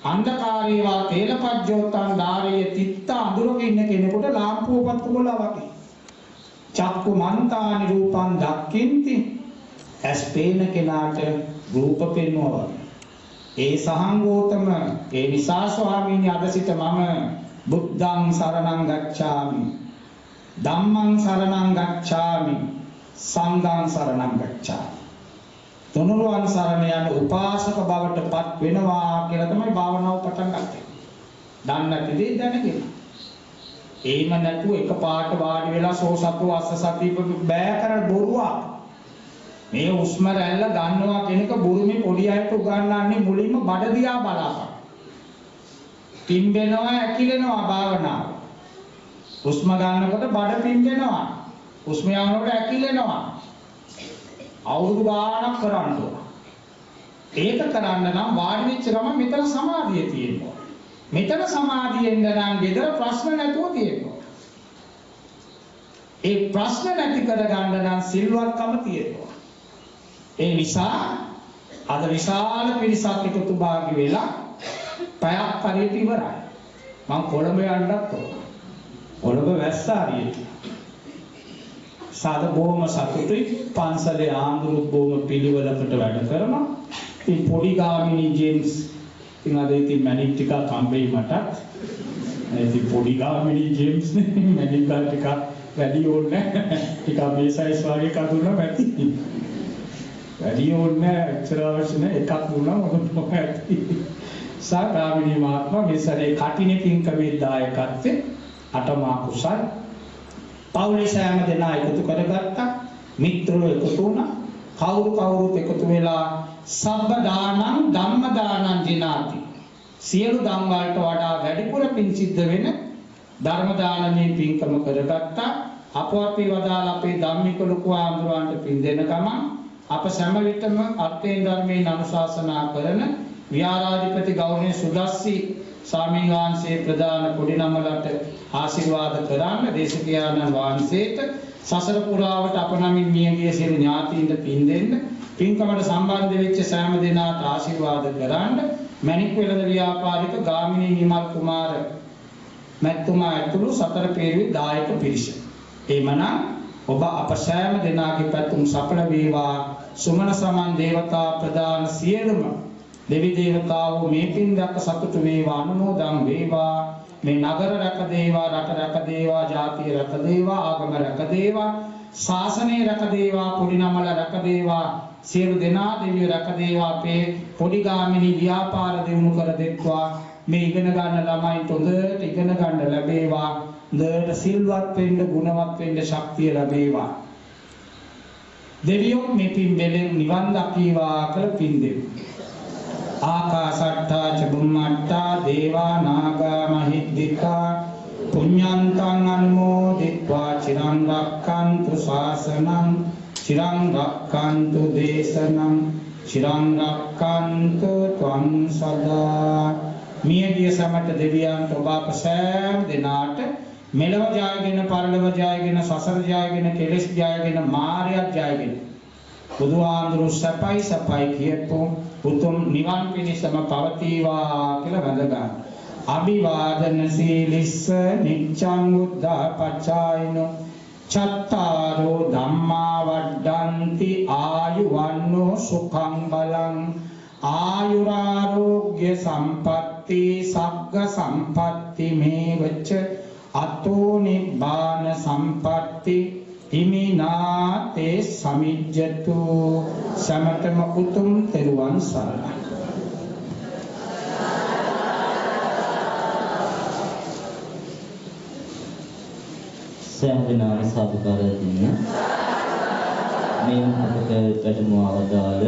අන්ධකාරේවා තේලපජ්ජෝත්තං ධාරයේ තිත්ත අඳුරක ඉන්න කෙනෙකුට ලාම්පුව පත්තු කොලා වගේ. චක්කු මන්තානි රූපං දක්ඛින්ති. ඇස් පේන කෙනාට රූප පෙන්වනවා. ඒ සහංගෝතම ඒ නිසා ස්වාමීනි අද සිට මම බුද්ධං සරණං ගච්ඡාමි. ධම්මං සරණං ගච්ඡාමි. සංඝං සරණං ගච්ඡාමි. තුනුරුවන් සරණ යන උපාසක බවට පත් වෙනවා කියලා තමයි භාවනාව පටන් ගත්තේ. දන්නේ නැති දේ දැනගෙන. ඒම නැතුව එකපාරට වාඩි වෙලා සෝසතු අස්ස සතිප බෑ කරන බොරුවක්. මේ උස්ම රැල්ල ගන්නවා කෙනෙක් බුරුමේ පොඩි අයට උගන්වන්නේ මුලින්ම බඩ දිහා බලාපන්. පිම්බෙනවා ඇකිලෙනවා භාවනාව. උස්ම ගන්නකොට බඩ පිම්බෙනවා. උස්ම යනකොට ඇකිලෙනවා. අවුරුදු ගාණක් කරන්න ඕන. ඒක කරන්න නම් වාඩි වෙච්ච ගමන් මෙතන සමාධිය තියෙනවා. මෙතන සමාධියෙන් නම් gedara ප්‍රශ්න නැතුව තියෙනවා. ඒ ප්‍රශ්න නැති කරගන්න නම් සිල්වත්කම තියෙනවා. ඒ නිසා අද විශාල පිරිසක් එකතු භාගී වෙලා පැයක් පරිදි ඉවරයි. මම කොළඹ යන්නත් ඕන. කොළඹ වැස්සාරියට. සාද බොහොම සතුටුයි පන්සලේ ආඳුරු බොහොම පිළිවෙලකට වැඩ කරනවා. ඉතින් පොඩි ගාමිණී ජේම්ස් ඉතින් අද ඉතින් මැනික් ටිකක් හම්බෙයි මට. ඉතින් පොඩි ගාමිණී ජේම්ස් නේ මැනික් ටිකක් වැඩි ඕනේ නැහැ. ටිකක් මේ සයිස් වගේ කඳුන වැඩි. වැඩි ඕනේ නැහැ එච්චර අවශ්‍ය නැහැ එකක් දුන්නා මොකද ඇති. සාගාමිණී මහත්මයා මේ සැරේ කටිනේ පින්කමේ දායකත්වයේ අටමා කුසල් පවුලේ සෑම දෙනා එකතු කරගත්තා. මිත්‍රයෝ එකතු වුණා. කවුරුත් එකතු වෙලා සබ්බ දානං ධම්ම දානං ජිනාති. සියලු දම් වලට වඩා වැඩිපුර පින් සිද්ධ වෙන ධර්ම දානමේ පින්කම කරගත්තා. අපෝපි වදාළ අපේ ධම්මික ලොකු ආඳුරන්ට පින් දෙන ගමන් අප සෑම විටම අර්ථයෙන් ධර්මයෙන් අනුශාසනා කරන විහාරාධිපති ගෞරවනීය සුදස්සි ස්වාමීන් වහන්සේ ප්‍රදාන කුඩි නමලට ආශිර්වාද කරන්න දේශකයාණන් වහන්සේට සසර පුරාවට අප නමින් මියගිය සියලු ඥාතීන්ට පින් දෙන්න පින්කමට සම්බන්ධ වෙච්ච සෑම දෙනාට ආශිර්වාද කරන්න මණික් වෙළඳ ව්‍යාපාරික ගාමිණී නිමල් කුමාර මැතිතුමා ඇතුළු සතර පෙරවි දායක පිරිස. එමනම් ඔබ අප සෑම දෙනාගේ පැතුම් සඵල වේවා. සුමන සමන් දේවතා ප්‍රදාන සියලුම දෙවි දේවතාවෝ මේ පින් දැක සතුටු වේවා අනුමෝදන් වේවා. මේ නගර රැක දේවා රට රැක දේවා ජාතිය රැක දේවා ආගම රැක දේවා ශාසනය රැක දේවා පොඩි නමල රැක දේවා සියලු දෙනා දෙවියෝ රැක දේවා. අපේ පොඩි ගාමිණී ව්‍යාපාර දියුණු කර දෙත්වා. මේ ඉගෙන ගන්න ළමයින්ට හොඳට ඉගෙන ගන්න ලැබේවා. හොඳට සිල්වත් වෙන්න ගුණවත් වෙන්න ශක්තිය ලැබේවා. දෙවියෝ මේ පින් වලින් නිවන් දකීවා කියලා පින් දෙමු. ආකාශට්ටා ච බුම්මට්ටා දේවා නාග මහිද්దికා පුඤ්ඤන්තං අනුමෝදිත්වා චිරං රක්ඛන්තු ශාසනං චිරං රක්ඛන්තු දේශනං චිරං රක්ඛන්තු ත්වං සදා. මියගිය සමට දෙවියන්ට ඔබ අප සෑම දෙනාට මෙලව ජයගෙන පරලොව ජයගෙන සසර ජයගෙන කෙලෙස් ජයගෙන මාර්යත් ජයගෙන බුදුහාඳුරු සපයි සපයි කියපෝ උතුම් නිවන් පිණිසම පවතිවා කියලා වැඳ ගන්න. අභිවාදන සීලිස්ස නිච්ඡං බුද්ධා පචායිනෝ චත්තාරෝ ධම්මා වඩ්ඩಂತಿ ආයුවන්නෝ සුඛං බලං ආයුරාෝග්‍ය සම්පatti සග්ග සම්පatti මේවච අතෝ නිබ්බාන සම්පatti හිමිනාතේ සමිජ්ජතු. සමතම උතුම් තෙරුවන් සරණයි. සෑහෙන සාදුකාරය දෙන්න. මේ මොහොතේ වැඩම අවදාළ